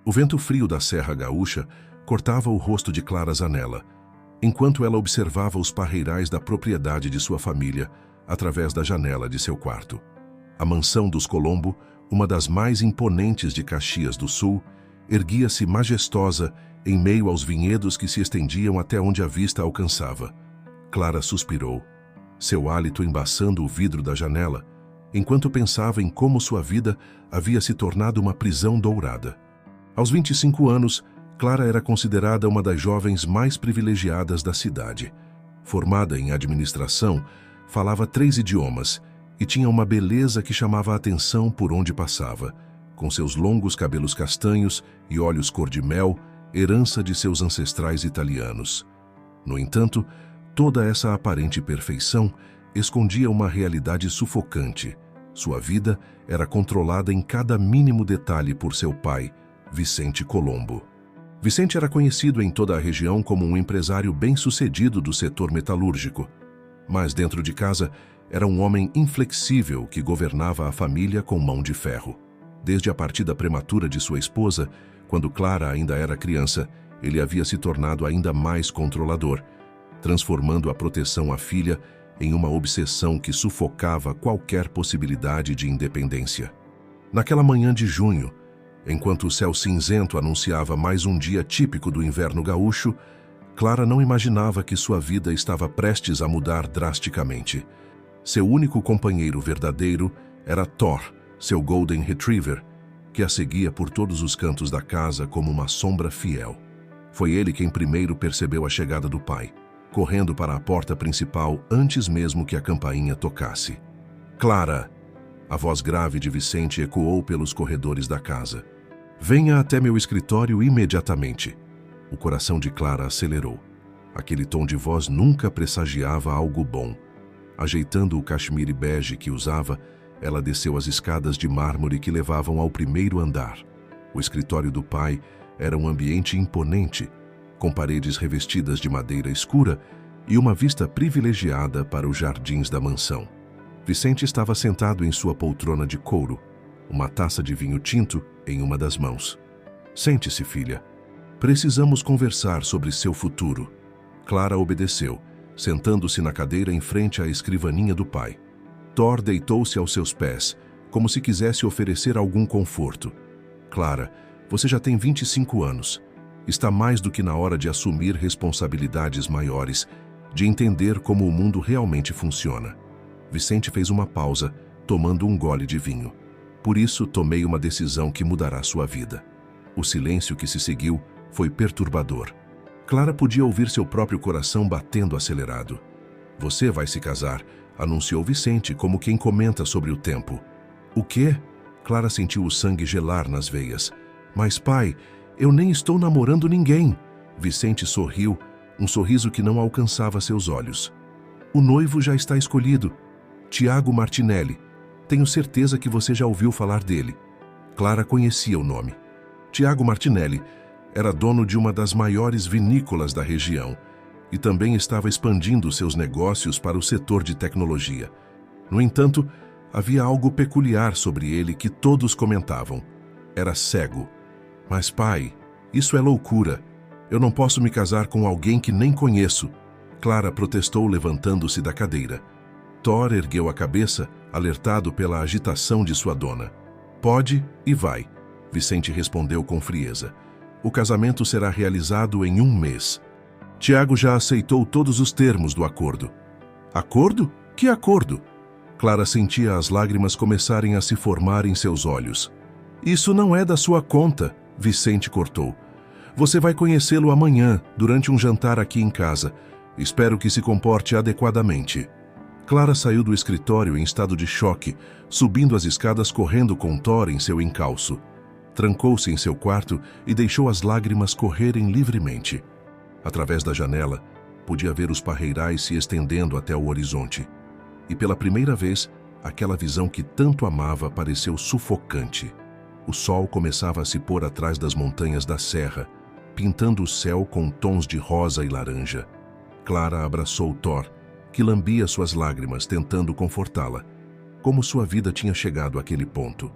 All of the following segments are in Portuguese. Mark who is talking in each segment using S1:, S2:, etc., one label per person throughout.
S1: O vento frio da Serra Gaúcha cortava o rosto de Clara Zanella, enquanto ela observava os parreirais da propriedade de sua família através da janela de seu quarto. A mansão dos Colombo, uma das mais imponentes de Caxias do Sul, erguia-se majestosa em meio aos vinhedos que se estendiam até onde a vista alcançava. Clara suspirou, seu hálito embaçando o vidro da janela, enquanto pensava em como sua vida havia se tornado uma prisão dourada. Aos 25 anos, Clara era considerada uma das jovens mais privilegiadas da cidade. Formada em administração, falava 3 idiomas e tinha uma beleza que chamava a atenção por onde passava, com seus longos cabelos castanhos e olhos cor-de-mel, herança de seus ancestrais italianos. No entanto, toda essa aparente perfeição escondia uma realidade sufocante. Sua vida era controlada em cada mínimo detalhe por seu pai, Vicente Colombo. Vicente era conhecido em toda a região como um empresário bem-sucedido do setor metalúrgico, mas dentro de casa era um homem inflexível que governava a família com mão de ferro. Desde a partida prematura de sua esposa, quando Clara ainda era criança, ele havia se tornado ainda mais controlador, transformando a proteção à filha em uma obsessão que sufocava qualquer possibilidade de independência. Naquela manhã de junho, enquanto o céu cinzento anunciava mais um dia típico do inverno gaúcho, Clara não imaginava que sua vida estava prestes a mudar drasticamente. Seu único companheiro verdadeiro era Thor, seu Golden Retriever, que a seguia por todos os cantos da casa como uma sombra fiel. Foi ele quem primeiro percebeu a chegada do pai, correndo para a porta principal antes mesmo que a campainha tocasse. "Clara!" A voz grave de Vicente ecoou pelos corredores da casa. "Venha até meu escritório imediatamente." O coração de Clara acelerou. Aquele tom de voz nunca pressagiava algo bom. Ajeitando o cachemire bege que usava, ela desceu as escadas de mármore que levavam ao primeiro andar. O escritório do pai era um ambiente imponente, com paredes revestidas de madeira escura e uma vista privilegiada para os jardins da mansão. Vicente estava sentado em sua poltrona de couro, uma taça de vinho tinto em uma das mãos. "Sente-se, filha. Precisamos conversar sobre seu futuro." Clara obedeceu, sentando-se na cadeira em frente à escrivaninha do pai. Thor deitou-se aos seus pés, como se quisesse oferecer algum conforto. "Clara, você já tem 25 anos. Está mais do que na hora de assumir responsabilidades maiores, de entender como o mundo realmente funciona." Vicente fez uma pausa, tomando um gole de vinho. "Por isso, tomei uma decisão que mudará sua vida." O silêncio que se seguiu foi perturbador. Clara podia ouvir seu próprio coração batendo acelerado. "Você vai se casar", anunciou Vicente como quem comenta sobre o tempo. "O quê?" Clara sentiu o sangue gelar nas veias. "Mas, pai, eu nem estou namorando ninguém." Vicente sorriu, um sorriso que não alcançava seus olhos. "O noivo já está escolhido. Tiago Martinelli. Tenho certeza que você já ouviu falar dele." Clara conhecia o nome. Tiago Martinelli era dono de uma das maiores vinícolas da região e também estava expandindo seus negócios para o setor de tecnologia. No entanto, havia algo peculiar sobre ele que todos comentavam. Era cego. "Mas, pai, isso é loucura. Eu não posso me casar com alguém que nem conheço." Clara protestou, levantando-se da cadeira. Thor ergueu a cabeça, alertado pela agitação de sua dona. "Pode e vai." Vicente respondeu com frieza. "O casamento será realizado em 1 mês. Tiago já aceitou todos os termos do acordo." "Acordo? Que acordo?" Clara sentia as lágrimas começarem a se formar em seus olhos. "Isso não é da sua conta", Vicente cortou. "Você vai conhecê-lo amanhã, durante um jantar aqui em casa. Espero que se comporte adequadamente." Clara saiu do escritório em estado de choque, subindo as escadas correndo com Thor em seu encalço. Trancou-se em seu quarto e deixou as lágrimas correrem livremente. Através da janela, podia ver os parreirais se estendendo até o horizonte. E pela primeira vez, aquela visão que tanto amava pareceu sufocante. O sol começava a se pôr atrás das montanhas da serra, pintando o céu com tons de rosa e laranja. Clara abraçou Thor, que lambia suas lágrimas tentando confortá-la, como sua vida tinha chegado àquele ponto.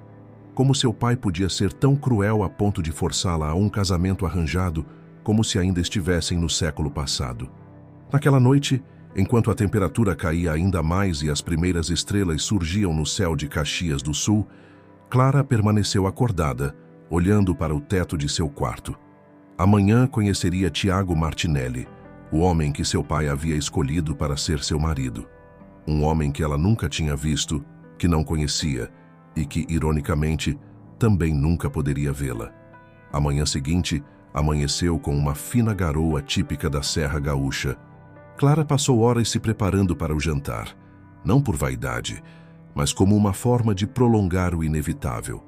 S1: Como seu pai podia ser tão cruel a ponto de forçá-la a um casamento arranjado, como se ainda estivessem no século passado. Naquela noite, enquanto a temperatura caía ainda mais e as primeiras estrelas surgiam no céu de Caxias do Sul, Clara permaneceu acordada, olhando para o teto de seu quarto. Amanhã conheceria Tiago Martinelli, o homem que seu pai havia escolhido para ser seu marido. Um homem que ela nunca tinha visto, que não conhecia e que, ironicamente, também nunca poderia vê-la. A manhã seguinte, amanheceu com uma fina garoa típica da Serra Gaúcha. Clara passou horas se preparando para o jantar, não por vaidade, mas como uma forma de prolongar o inevitável.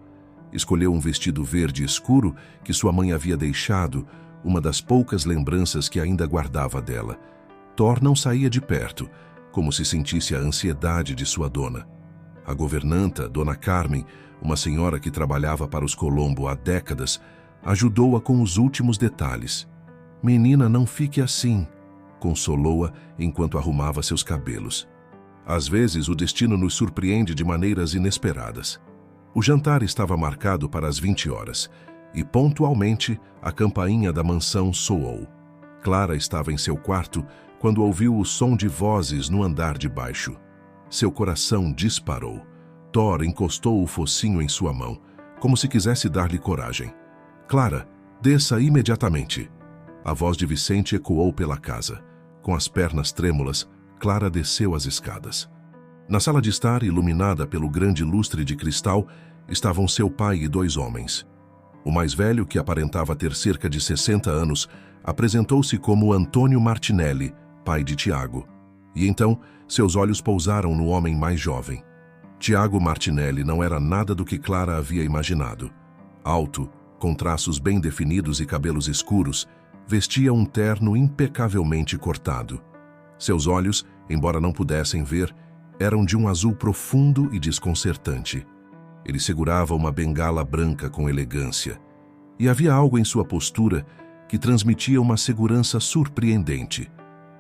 S1: Escolheu um vestido verde escuro que sua mãe havia deixado, uma das poucas lembranças que ainda guardava dela. Thor não saía de perto, como se sentisse a ansiedade de sua dona. A governanta, Dona Carmen, uma senhora que trabalhava para os Colombo há décadas, ajudou-a com os últimos detalhes. "Menina, não fique assim", consolou-a enquanto arrumava seus cabelos. Às vezes, o destino nos surpreende de maneiras inesperadas. O jantar estava marcado para as 20 horas, e pontualmente a campainha da mansão soou. Clara estava em seu quarto quando ouviu o som de vozes no andar de baixo. Seu coração disparou. Thor encostou o focinho em sua mão, como se quisesse dar-lhe coragem. "Clara, desça imediatamente." A voz de Vicente ecoou pela casa. Com as pernas trêmulas, Clara desceu as escadas. Na sala de estar, iluminada pelo grande lustre de cristal, estavam seu pai e 2 homens. O mais velho, que aparentava ter cerca de 60 anos, apresentou-se como Antônio Martinelli, pai de Tiago. E então, seus olhos pousaram no homem mais jovem. Tiago Martinelli não era nada do que Clara havia imaginado. Alto, com traços bem definidos e cabelos escuros, vestia um terno impecavelmente cortado. Seus olhos, embora não pudessem ver, eram de um azul profundo e desconcertante. Ele segurava uma bengala branca com elegância, e havia algo em sua postura que transmitia uma segurança surpreendente.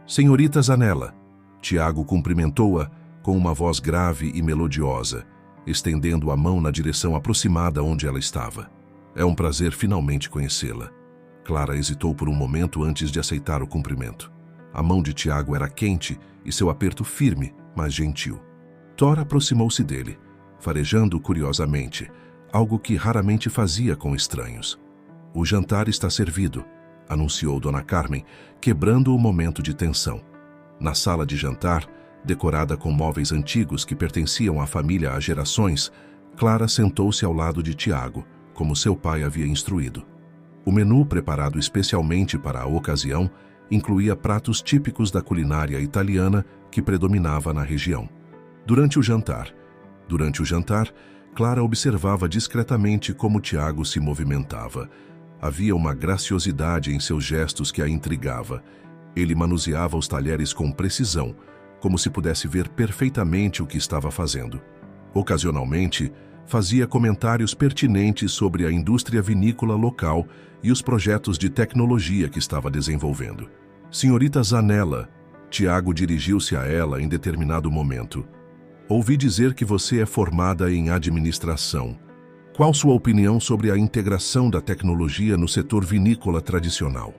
S1: "Senhorita Zanella", Tiago cumprimentou-a com uma voz grave e melodiosa, estendendo a mão na direção aproximada onde ela estava. "É um prazer finalmente conhecê-la." Clara hesitou por um momento antes de aceitar o cumprimento. A mão de Tiago era quente e seu aperto firme, mas gentil. Thor aproximou-se dele, farejando curiosamente, algo que raramente fazia com estranhos. "O jantar está servido", anunciou Dona Carmen, quebrando o momento de tensão. Na sala de jantar, decorada com móveis antigos que pertenciam à família há gerações, Clara sentou-se ao lado de Tiago, como seu pai havia instruído. O menu, preparado especialmente para a ocasião, incluía pratos típicos da culinária italiana que predominava na região. Durante o jantar, Clara observava discretamente como Tiago se movimentava. Havia uma graciosidade em seus gestos que a intrigava. Ele manuseava os talheres com precisão, como se pudesse ver perfeitamente o que estava fazendo. Ocasionalmente, fazia comentários pertinentes sobre a indústria vinícola local e os projetos de tecnologia que estava desenvolvendo. "Senhorita Zanella", Tiago dirigiu-se a ela em determinado momento. "Ouvi dizer que você é formada em administração. Qual sua opinião sobre a integração da tecnologia no setor vinícola tradicional?"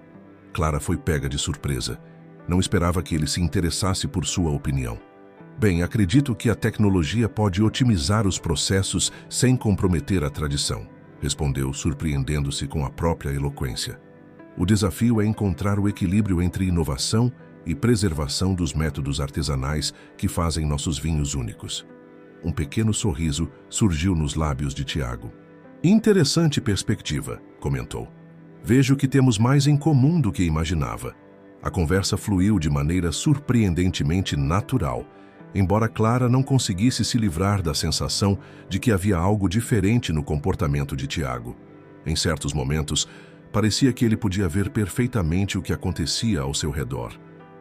S1: Clara foi pega de surpresa. Não esperava que ele se interessasse por sua opinião. "Bem, acredito que a tecnologia pode otimizar os processos sem comprometer a tradição", respondeu, surpreendendo-se com a própria eloquência. "O desafio é encontrar o equilíbrio entre inovação e preservação dos métodos artesanais que fazem nossos vinhos únicos." Um pequeno sorriso surgiu nos lábios de Tiago. "Interessante perspectiva", comentou. "Vejo que temos mais em comum do que imaginava." A conversa fluiu de maneira surpreendentemente natural, embora Clara não conseguisse se livrar da sensação de que havia algo diferente no comportamento de Tiago. Em certos momentos, parecia que ele podia ver perfeitamente o que acontecia ao seu redor.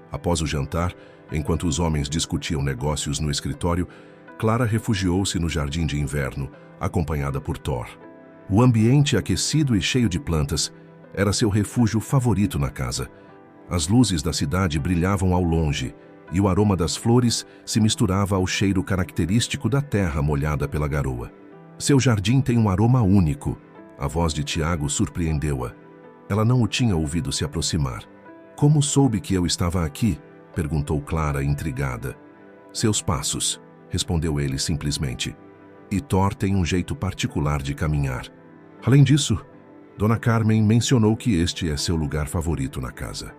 S1: Após o jantar, enquanto os homens discutiam negócios no escritório, Clara refugiou-se no jardim de inverno, acompanhada por Thor. O ambiente aquecido e cheio de plantas era seu refúgio favorito na casa. As luzes da cidade brilhavam ao longe, e o aroma das flores se misturava ao cheiro característico da terra molhada pela garoa. Seu jardim tem um aroma único. A voz de Tiago surpreendeu-a. Ela não o tinha ouvido se aproximar. Como soube que eu estava aqui? Perguntou Clara, intrigada. Seus passos, respondeu ele simplesmente. E Thor tem um jeito particular de caminhar. Além disso, Dona Carmen mencionou que este é seu lugar favorito na casa.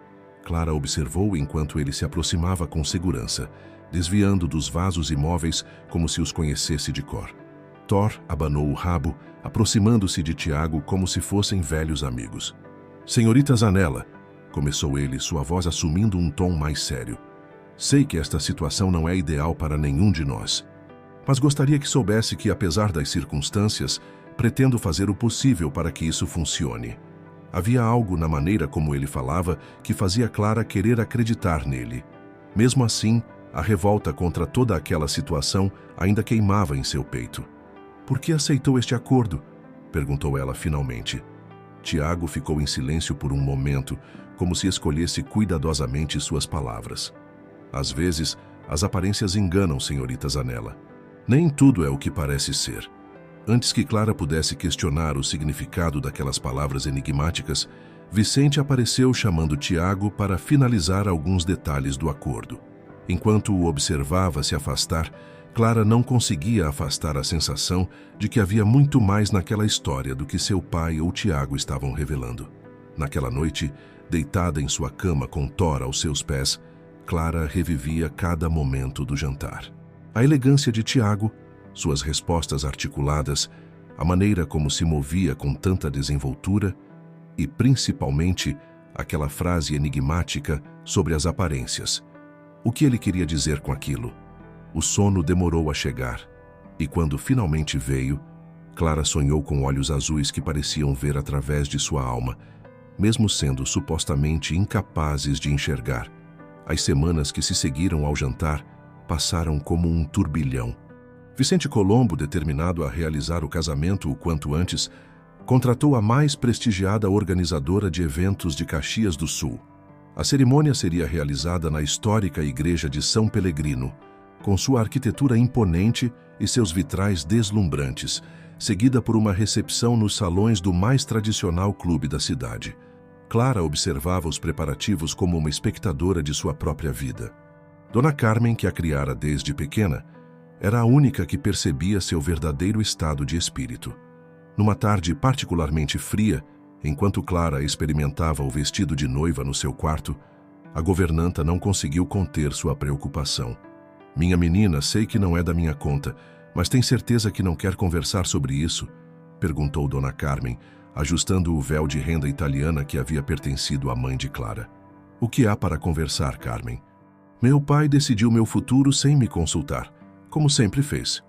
S1: Clara observou enquanto ele se aproximava com segurança, desviando dos vasos imóveis como se os conhecesse de cor. Thor abanou o rabo, aproximando-se de Tiago como se fossem velhos amigos. Senhorita Zanella, começou ele, sua voz assumindo um tom mais sério. Sei que esta situação não é ideal para nenhum de nós, mas gostaria que soubesse que, apesar das circunstâncias, pretendo fazer o possível para que isso funcione. Havia algo na maneira como ele falava que fazia Clara querer acreditar nele. Mesmo assim, a revolta contra toda aquela situação ainda queimava em seu peito. Por que aceitou este acordo? Perguntou ela finalmente. Tiago ficou em silêncio por um momento, como se escolhesse cuidadosamente suas palavras. Às vezes, as aparências enganam, senhorita Zanella. Nem tudo é o que parece ser. Antes que Clara pudesse questionar o significado daquelas palavras enigmáticas, Vicente apareceu chamando Tiago para finalizar alguns detalhes do acordo. Enquanto o observava se afastar, Clara não conseguia afastar a sensação de que havia muito mais naquela história do que seu pai ou Tiago estavam revelando. Naquela noite, deitada em sua cama com Thor aos seus pés, Clara revivia cada momento do jantar. A elegância de Tiago, suas respostas articuladas, a maneira como se movia com tanta desenvoltura e, principalmente, aquela frase enigmática sobre as aparências. O que ele queria dizer com aquilo? O sono demorou a chegar, e quando finalmente veio, Clara sonhou com olhos azuis que pareciam ver através de sua alma, mesmo sendo supostamente incapazes de enxergar. As semanas que se seguiram ao jantar passaram como um turbilhão. Vicente Colombo, determinado a realizar o casamento o quanto antes, contratou a mais prestigiada organizadora de eventos de Caxias do Sul. A cerimônia seria realizada na histórica igreja de São Pelegrino, com sua arquitetura imponente e seus vitrais deslumbrantes, seguida por uma recepção nos salões do mais tradicional clube da cidade. Clara observava os preparativos como uma espectadora de sua própria vida. Dona Carmen, que a criara desde pequena, era a única que percebia seu verdadeiro estado de espírito. Numa tarde particularmente fria, enquanto Clara experimentava o vestido de noiva no seu quarto, a governanta não conseguiu conter sua preocupação. Minha menina, sei que não é da minha conta, mas tem certeza que não quer conversar sobre isso? Perguntou Dona Carmen, ajustando o véu de renda italiana que havia pertencido à mãe de Clara. O que há para conversar, Carmen? Meu pai decidiu meu futuro sem me consultar, como sempre fez.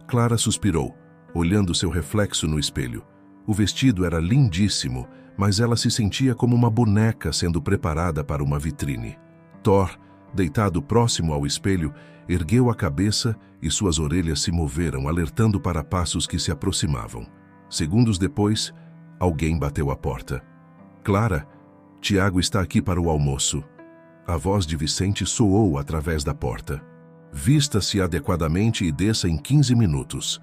S1: Clara suspirou, olhando seu reflexo no espelho. O vestido era lindíssimo, mas ela se sentia como uma boneca sendo preparada para uma vitrine. Thor, deitado próximo ao espelho, ergueu a cabeça e suas orelhas se moveram, alertando para passos que se aproximavam. Segundos depois, alguém bateu à porta. Clara, Tiago está aqui para o almoço. A voz de Vicente soou através da porta. Vista-se adequadamente e desça em 15 minutos.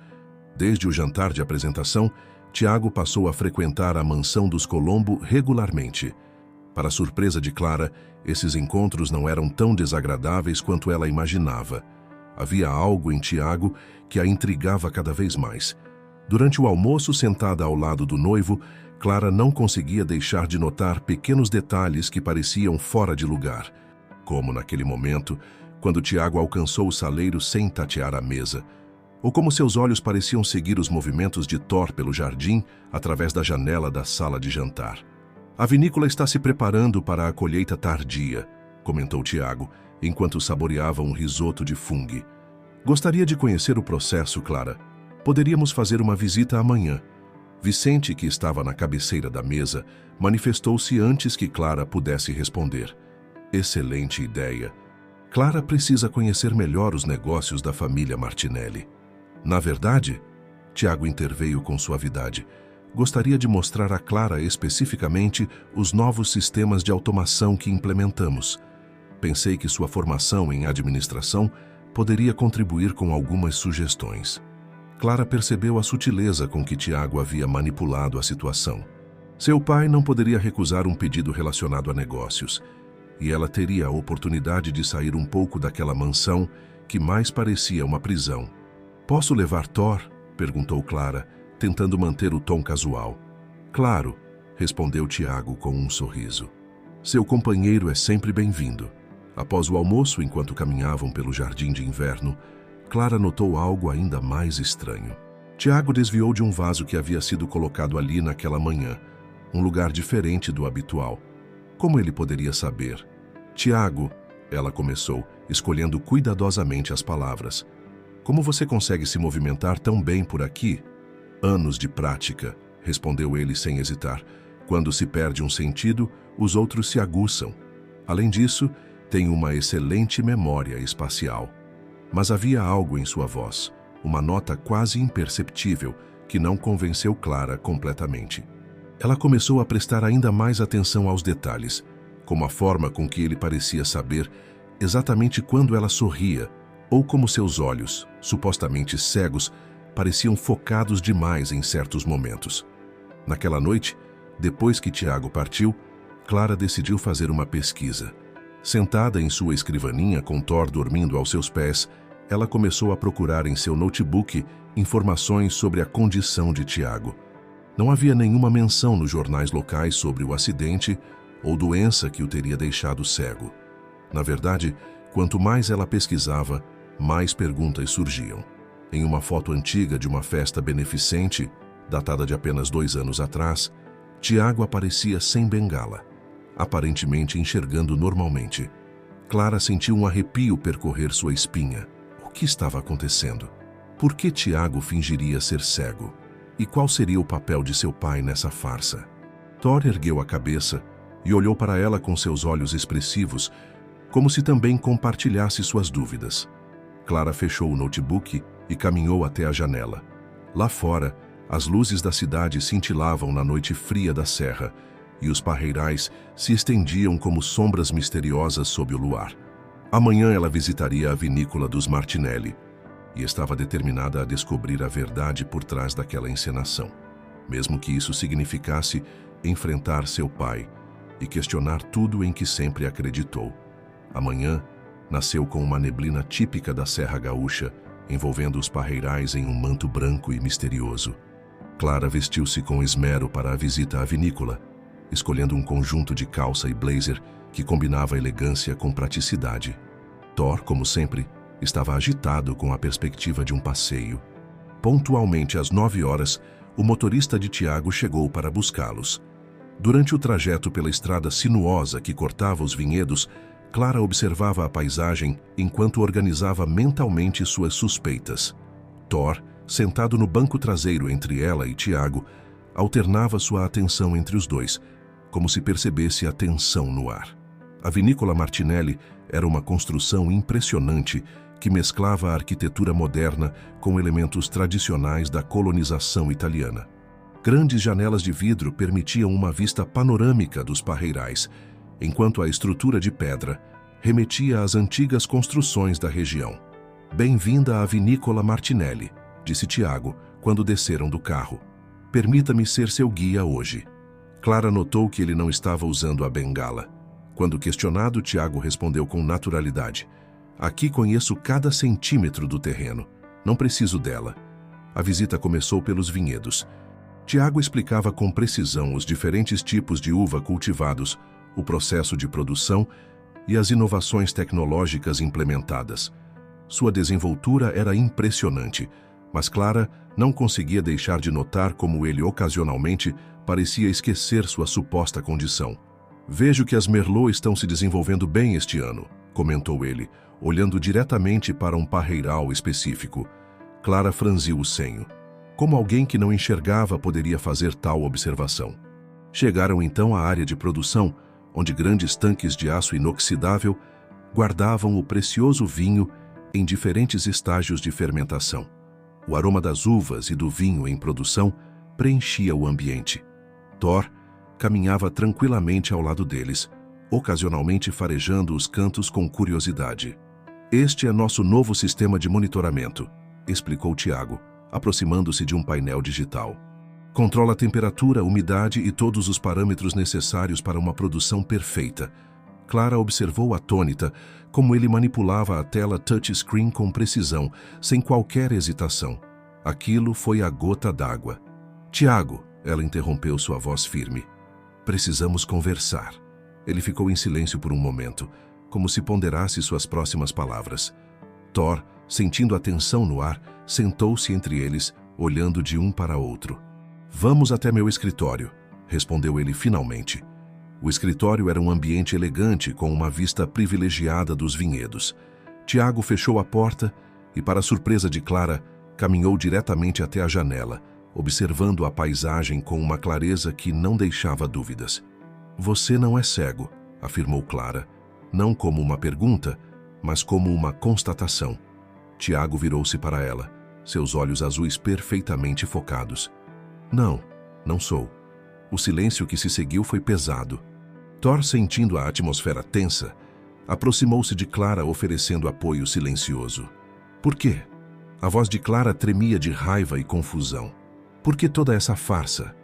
S1: Desde o jantar de apresentação, Tiago passou a frequentar a mansão dos Colombo regularmente. Para surpresa de Clara, esses encontros não eram tão desagradáveis quanto ela imaginava. Havia algo em Tiago que a intrigava cada vez mais. Durante o almoço, sentada ao lado do noivo, Clara não conseguia deixar de notar pequenos detalhes que pareciam fora de lugar, como naquele momento, quando Tiago alcançou o saleiro sem tatear a mesa, ou como seus olhos pareciam seguir os movimentos de Thor pelo jardim através da janela da sala de jantar. A vinícola está se preparando para a colheita tardia, comentou Tiago, enquanto saboreava um risoto de fungo. Gostaria de conhecer o processo, Clara. Poderíamos fazer uma visita amanhã. Vicente, que estava na cabeceira da mesa, manifestou-se antes que Clara pudesse responder. Excelente ideia. Clara precisa conhecer melhor os negócios da família Martinelli. Na verdade, Tiago interveio com suavidade, gostaria de mostrar a Clara especificamente os novos sistemas de automação que implementamos. Pensei que sua formação em administração poderia contribuir com algumas sugestões. Clara percebeu a sutileza com que Tiago havia manipulado a situação. Seu pai não poderia recusar um pedido relacionado a negócios, e ela teria a oportunidade de sair um pouco daquela mansão que mais parecia uma prisão. "Posso levar Thor?" perguntou Clara, tentando manter o tom casual. "Claro", respondeu Tiago com um sorriso. "Seu companheiro é sempre bem-vindo." Após o almoço, enquanto caminhavam pelo jardim de inverno, Clara notou algo ainda mais estranho. Tiago desviou de um vaso que havia sido colocado ali naquela manhã, um lugar diferente do habitual. Como ele poderia saber? "Tiago", ela começou, escolhendo cuidadosamente as palavras. "Como você consegue se movimentar tão bem por aqui?" "Anos de prática", respondeu ele sem hesitar. "Quando se perde um sentido, os outros se aguçam. Além disso, tenho uma excelente memória espacial." Mas havia algo em sua voz, uma nota quase imperceptível, que não convenceu Clara completamente. Ela começou a prestar ainda mais atenção aos detalhes, como a forma com que ele parecia saber exatamente quando ela sorria, ou como seus olhos, supostamente cegos, pareciam focados demais em certos momentos. Naquela noite, depois que Tiago partiu, Clara decidiu fazer uma pesquisa. Sentada em sua escrivaninha com Thor dormindo aos seus pés, ela começou a procurar em seu notebook informações sobre a condição de Tiago. Não havia nenhuma menção nos jornais locais sobre o acidente ou doença que o teria deixado cego. Na verdade, quanto mais ela pesquisava, mais perguntas surgiam. Em uma foto antiga de uma festa beneficente, datada de apenas 2 anos atrás, Tiago aparecia sem bengala, aparentemente enxergando normalmente. Clara sentiu um arrepio percorrer sua espinha. O que estava acontecendo? Por que Tiago fingiria ser cego? E qual seria o papel de seu pai nessa farsa? Thor ergueu a cabeça e olhou para ela com seus olhos expressivos, como se também compartilhasse suas dúvidas. Clara fechou o notebook e caminhou até a janela. Lá fora, as luzes da cidade cintilavam na noite fria da serra, e os parreirais se estendiam como sombras misteriosas sob o luar. Amanhã ela visitaria a vinícola dos Martinelli, e estava determinada a descobrir a verdade por trás daquela encenação, mesmo que isso significasse enfrentar seu pai e questionar tudo em que sempre acreditou. Amanhã nasceu com uma neblina típica da Serra Gaúcha, envolvendo os parreirais em um manto branco e misterioso. Clara vestiu-se com esmero para a visita à vinícola, escolhendo um conjunto de calça e blazer que combinava elegância com praticidade. Thor, como sempre, estava agitado com a perspectiva de um passeio. Pontualmente às 9 horas, o motorista de Tiago chegou para buscá-los. Durante o trajeto pela estrada sinuosa que cortava os vinhedos, Clara observava a paisagem enquanto organizava mentalmente suas suspeitas. Thor, sentado no banco traseiro entre ela e Tiago, alternava sua atenção entre os dois, como se percebesse a tensão no ar. A vinícola Martinelli era uma construção impressionante que mesclava a arquitetura moderna com elementos tradicionais da colonização italiana. Grandes janelas de vidro permitiam uma vista panorâmica dos parreirais, enquanto a estrutura de pedra remetia às antigas construções da região. "Bem-vinda à vinícola Martinelli", disse Tiago, quando desceram do carro. "Permita-me ser seu guia hoje." Clara notou que ele não estava usando a bengala. Quando questionado, Tiago respondeu com naturalidade: "Aqui conheço cada centímetro do terreno. Não preciso dela." A visita começou pelos vinhedos. Tiago explicava com precisão os diferentes tipos de uva cultivados, o processo de produção e as inovações tecnológicas implementadas. Sua desenvoltura era impressionante, mas Clara não conseguia deixar de notar como ele ocasionalmente parecia esquecer sua suposta condição. "Vejo que as Merlot estão se desenvolvendo bem este ano", comentou ele, olhando diretamente para um parreiral específico. Clara franziu o senho. Como alguém que não enxergava poderia fazer tal observação? Chegaram então à área de produção, onde grandes tanques de aço inoxidável guardavam o precioso vinho em diferentes estágios de fermentação. O aroma das uvas e do vinho em produção preenchia o ambiente. Thor caminhava tranquilamente ao lado deles, ocasionalmente farejando os cantos com curiosidade. "Este é nosso novo sistema de monitoramento", explicou Tiago, aproximando-se de um painel digital. Controla a temperatura, umidade e todos os parâmetros necessários para uma produção perfeita. Clara observou atônita como ele manipulava a tela touchscreen com precisão, sem qualquer hesitação. Aquilo foi a gota d'água. Tiago, ela interrompeu sua voz firme. Precisamos conversar. Ele ficou em silêncio por um momento, como se ponderasse suas próximas palavras. Thor, sentindo a tensão no ar, sentou-se entre eles, olhando de um para outro. Vamos até meu escritório, respondeu ele finalmente. O escritório era um ambiente elegante com uma vista privilegiada dos vinhedos. Tiago fechou a porta e, para a surpresa de Clara, caminhou diretamente até a janela, observando a paisagem com uma clareza que não deixava dúvidas. Você não é cego, afirmou Clara, não como uma pergunta, mas como uma constatação. Tiago virou-se para ela, seus olhos azuis perfeitamente focados. Não, não sou. O silêncio que se seguiu foi pesado. Thor, sentindo a atmosfera tensa, aproximou-se de Clara oferecendo apoio silencioso. Por quê? A voz de Clara tremia de raiva e confusão. Por que toda essa farsa?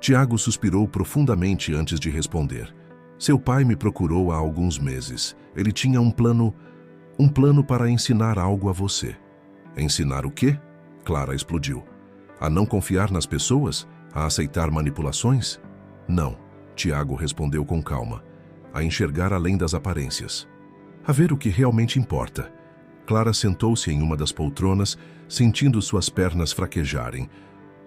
S1: Tiago suspirou profundamente antes de responder. Seu pai me procurou há alguns meses. Ele tinha um plano para ensinar algo a você. Ensinar o quê? Clara explodiu. A não confiar nas pessoas? A aceitar manipulações? Não, Tiago respondeu com calma. A enxergar além das aparências. A ver o que realmente importa. Clara sentou-se em uma das poltronas, sentindo suas pernas fraquejarem.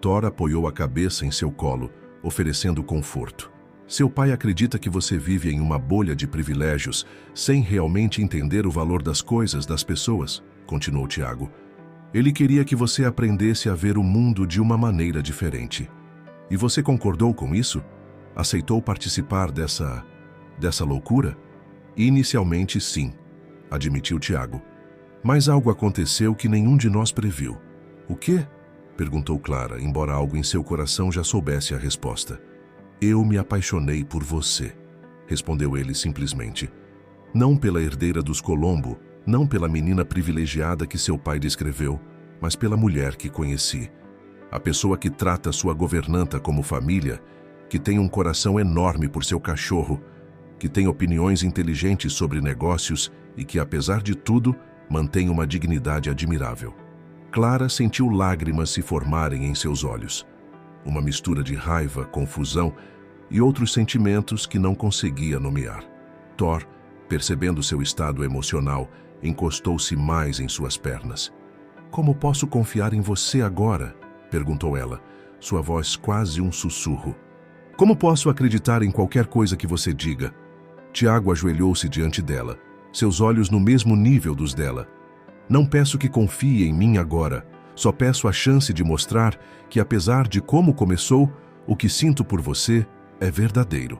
S1: Thor apoiou a cabeça em seu colo, oferecendo conforto. Seu pai acredita que você vive em uma bolha de privilégios, sem realmente entender o valor das coisas, das pessoas, continuou Tiago. Ele queria que você aprendesse a ver o mundo de uma maneira diferente. E você concordou com isso? Aceitou participar dessa loucura? Inicialmente, sim, admitiu Tiago. Mas algo aconteceu que nenhum de nós previu. O quê? Perguntou Clara, embora algo em seu coração já soubesse a resposta. Eu me apaixonei por você, respondeu ele simplesmente. Não pela herdeira dos Colombo, não pela menina privilegiada que seu pai descreveu, mas pela mulher que conheci. A pessoa que trata sua governanta como família, que tem um coração enorme por seu cachorro, que tem opiniões inteligentes sobre negócios e que, apesar de tudo, mantém uma dignidade admirável. Clara sentiu lágrimas se formarem em seus olhos. Uma mistura de raiva, confusão e outros sentimentos que não conseguia nomear. Thor, percebendo seu estado emocional, encostou-se mais em suas pernas. Como posso confiar em você agora? Perguntou ela, sua voz quase um sussurro. Como posso acreditar em qualquer coisa que você diga? Tiago ajoelhou-se diante dela, seus olhos no mesmo nível dos dela. Não peço que confie em mim agora, só peço a chance de mostrar que, apesar de como começou, o que sinto por você é verdadeiro.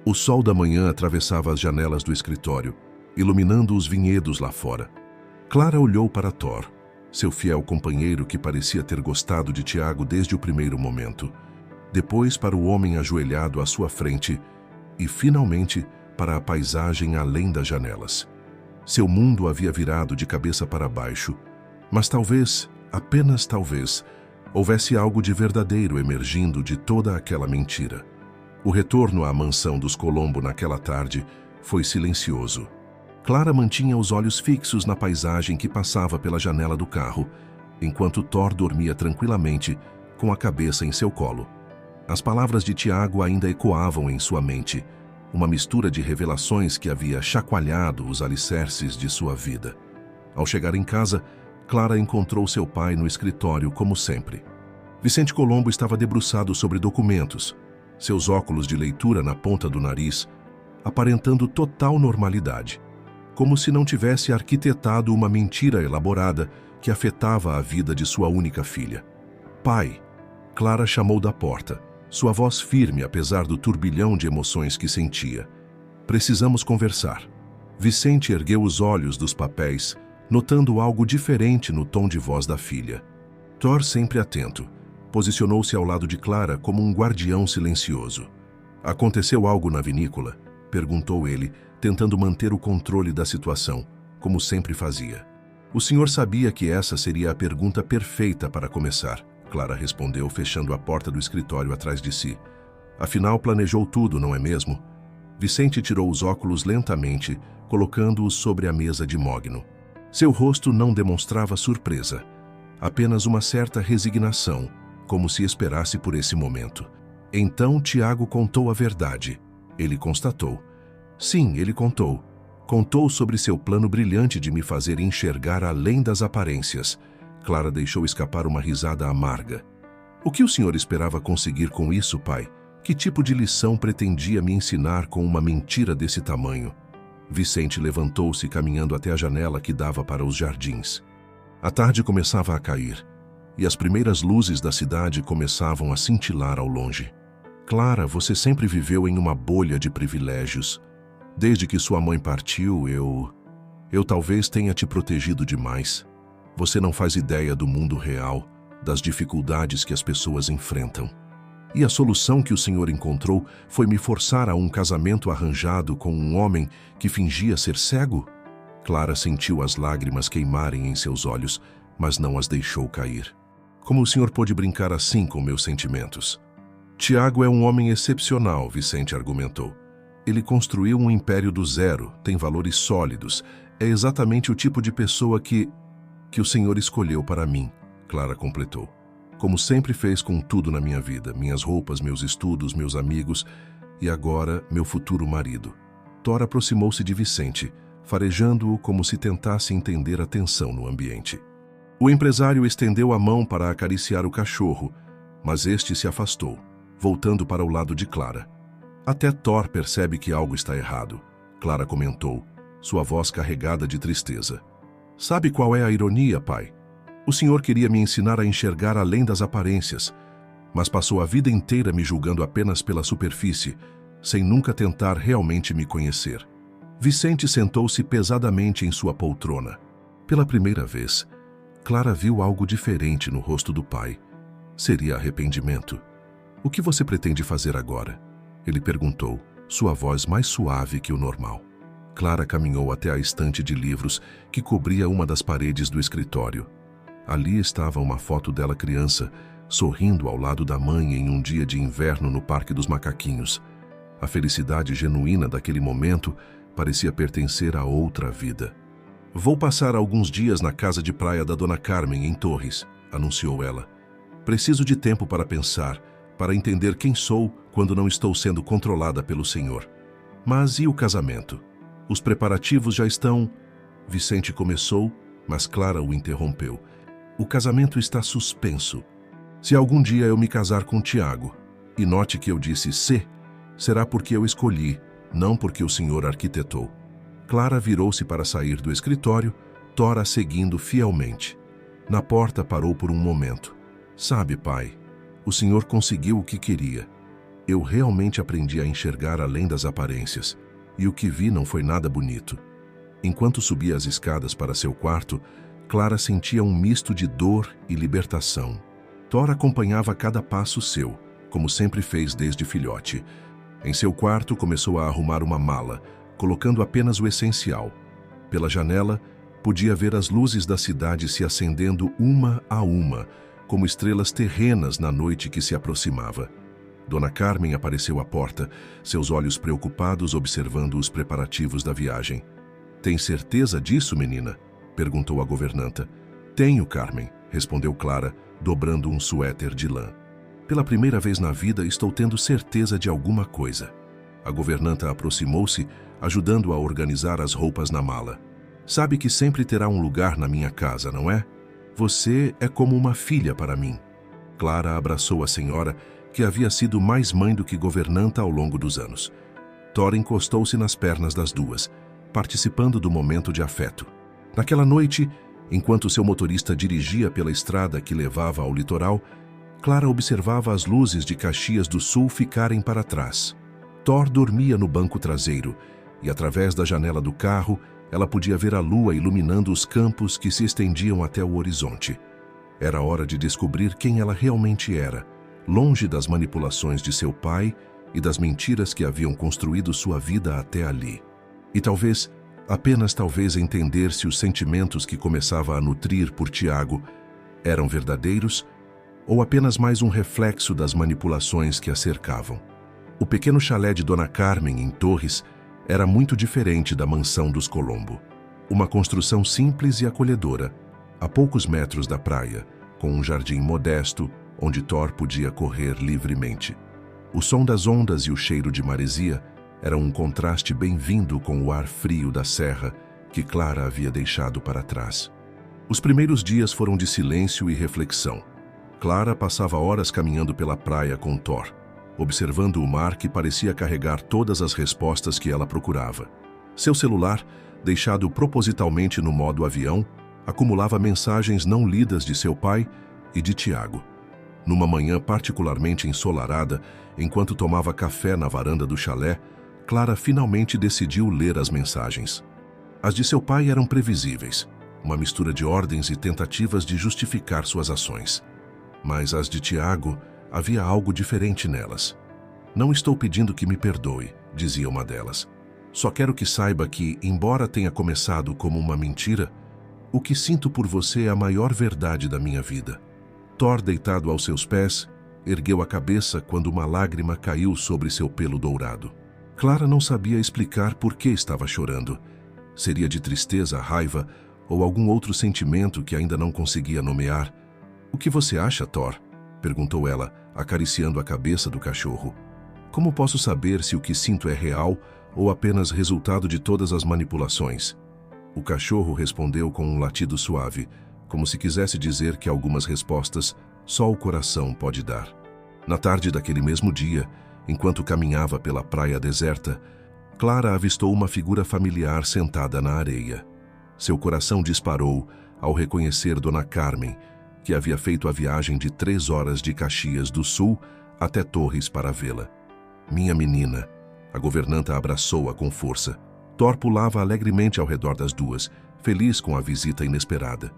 S1: O sol da manhã atravessava as janelas do escritório, iluminando os vinhedos lá fora. Clara olhou para Thor, seu fiel companheiro que parecia ter gostado de Tiago desde o primeiro momento. Depois para o homem ajoelhado à sua frente e, finalmente, para a paisagem além das janelas. Seu mundo havia virado de cabeça para baixo, mas talvez, apenas talvez, houvesse algo de verdadeiro emergindo de toda aquela mentira. O retorno à mansão dos Colombo naquela tarde foi silencioso. Clara mantinha os olhos fixos na paisagem que passava pela janela do carro, enquanto Thor dormia tranquilamente, com a cabeça em seu colo. As palavras de Tiago ainda ecoavam em sua mente, uma mistura de revelações que havia chacoalhado os alicerces de sua vida. Ao chegar em casa, Clara encontrou seu pai no escritório, como sempre. Vicente Colombo estava debruçado sobre documentos, seus óculos de leitura na ponta do nariz, aparentando total normalidade, como se não tivesse arquitetado uma mentira elaborada que afetava a vida de sua única filha. Pai, Clara chamou da porta, sua voz firme apesar do turbilhão de emoções que sentia. Precisamos conversar. Vicente ergueu os olhos dos papéis, notando algo diferente no tom de voz da filha. Thor, sempre atento, posicionou-se ao lado de Clara como um guardião silencioso. Aconteceu algo na vinícola? Perguntou ele, tentando manter o controle da situação, como sempre fazia. O senhor sabia que essa seria a pergunta perfeita para começar, Clara respondeu, fechando a porta do escritório atrás de si. Afinal, planejou tudo, não é mesmo? Vicente tirou os óculos lentamente, colocando-os sobre a mesa de mogno. Seu rosto não demonstrava surpresa, apenas uma certa resignação, como se esperasse por esse momento. Então Tiago contou a verdade. Ele constatou. Sim, ele contou. Contou sobre seu plano brilhante de me fazer enxergar além das aparências. Clara deixou escapar uma risada amarga. O que o senhor esperava conseguir com isso, pai? Que tipo de lição pretendia me ensinar com uma mentira desse tamanho? Vicente levantou-se, caminhando até a janela que dava para os jardins. A tarde começava a cair, e as primeiras luzes da cidade começavam a cintilar ao longe. Clara, você sempre viveu em uma bolha de privilégios. Desde que sua mãe partiu, eu talvez tenha te protegido demais. Você não faz ideia do mundo real, das dificuldades que as pessoas enfrentam. E a solução que o senhor encontrou foi me forçar a um casamento arranjado com um homem que fingia ser cego? Clara sentiu as lágrimas queimarem em seus olhos, mas não as deixou cair. Como o senhor pôde brincar assim com meus sentimentos? Tiago é um homem excepcional, Vicente argumentou. Ele construiu um império do zero, tem valores sólidos. É exatamente o tipo de pessoa que o senhor escolheu para mim, Clara completou. Como sempre fez com tudo na minha vida, minhas roupas, meus estudos, meus amigos e agora meu futuro marido. Thor aproximou-se de Vicente, farejando-o como se tentasse entender a tensão no ambiente. O empresário estendeu a mão para acariciar o cachorro, mas este se afastou, voltando para o lado de Clara. Até Thor percebe que algo está errado, Clara comentou, sua voz carregada de tristeza. Sabe qual é a ironia, pai? O senhor queria me ensinar a enxergar além das aparências, mas passou a vida inteira me julgando apenas pela superfície, sem nunca tentar realmente me conhecer. Vicente sentou-se pesadamente em sua poltrona. Pela primeira vez, Clara viu algo diferente no rosto do pai. Seria arrependimento. O que você pretende fazer agora? Ele perguntou, sua voz mais suave que o normal. Clara caminhou até a estante de livros que cobria uma das paredes do escritório. Ali estava uma foto dela criança, sorrindo ao lado da mãe em um dia de inverno no Parque dos Macaquinhos. A felicidade genuína daquele momento parecia pertencer a outra vida. Vou passar alguns dias na casa de praia da Dona Carmen, em Torres, anunciou ela. Preciso de tempo para pensar, para entender quem sou quando não estou sendo controlada pelo Senhor. Mas e o casamento? Os preparativos já estão... Vicente começou, mas Clara o interrompeu. O casamento está suspenso. Se algum dia eu me casar com Tiago, e note que eu disse se, será porque eu escolhi, não porque o senhor arquitetou. Clara virou-se para sair do escritório, Thor a seguindo fielmente. Na porta parou por um momento. Sabe, pai, o senhor conseguiu o que queria. Eu realmente aprendi a enxergar além das aparências, e o que vi não foi nada bonito. Enquanto subia as escadas para seu quarto, Clara sentia um misto de dor e libertação. Thor acompanhava cada passo seu, como sempre fez desde filhote. Em seu quarto, começou a arrumar uma mala, colocando apenas o essencial. Pela janela, podia ver as luzes da cidade se acendendo uma a uma, como estrelas terrenas na noite que se aproximava. Dona Carmen apareceu à porta, seus olhos preocupados observando os preparativos da viagem. Tem certeza disso, menina? Perguntou a governanta. Tenho, Carmen, respondeu Clara, dobrando um suéter de lã. Pela primeira vez na vida estou tendo certeza de alguma coisa. A governanta aproximou-se, ajudando a organizar as roupas na mala. Sabe que sempre terá um lugar na minha casa, não é? Você é como uma filha para mim. Clara abraçou a senhora, que havia sido mais mãe do que governanta ao longo dos anos. Thor encostou-se nas pernas das duas, participando do momento de afeto. Naquela noite, enquanto seu motorista dirigia pela estrada que levava ao litoral, Clara observava as luzes de Caxias do Sul ficarem para trás. Thor dormia no banco traseiro e, através da janela do carro, ela podia ver a lua iluminando os campos que se estendiam até o horizonte. Era hora de descobrir quem ela realmente era, longe das manipulações de seu pai e das mentiras que haviam construído sua vida até ali. E talvez apenas talvez entender se os sentimentos que começava a nutrir por Tiago eram verdadeiros ou apenas mais um reflexo das manipulações que a cercavam. O pequeno chalé de Dona Carmen, em Torres, era muito diferente da mansão dos Colombo. Uma construção simples e acolhedora, a poucos metros da praia, com um jardim modesto onde Thor podia correr livremente. O som das ondas e o cheiro de maresia eram um contraste bem-vindo com o ar frio da serra que Clara havia deixado para trás. Os primeiros dias foram de silêncio e reflexão. Clara passava horas caminhando pela praia com Thor, observando o mar que parecia carregar todas as respostas que ela procurava. Seu celular, deixado propositalmente no modo avião, acumulava mensagens não lidas de seu pai e de Tiago. Numa manhã particularmente ensolarada, enquanto tomava café na varanda do chalé, Clara finalmente decidiu ler as mensagens. As de seu pai eram previsíveis, uma mistura de ordens e tentativas de justificar suas ações. Mas as de Tiago, havia algo diferente nelas. "Não estou pedindo que me perdoe", dizia uma delas. "Só quero que saiba que, embora tenha começado como uma mentira, o que sinto por você é a maior verdade da minha vida." Thor, deitado aos seus pés, ergueu a cabeça quando uma lágrima caiu sobre seu pelo dourado. Clara não sabia explicar por que estava chorando. Seria de tristeza, raiva ou algum outro sentimento que ainda não conseguia nomear. "O que você acha, Thor?" perguntou ela, acariciando a cabeça do cachorro. "Como posso saber se o que sinto é real ou apenas resultado de todas as manipulações?" O cachorro respondeu com um latido suave, como se quisesse dizer que algumas respostas só o coração pode dar. Na tarde daquele mesmo dia, enquanto caminhava pela praia deserta, Clara avistou uma figura familiar sentada na areia. Seu coração disparou ao reconhecer Dona Carmen, que havia feito a viagem de 3 horas de Caxias do Sul até Torres para vê-la. "Minha menina." A governanta abraçou-a com força. Thor pulava alegremente ao redor das duas, feliz com a visita inesperada.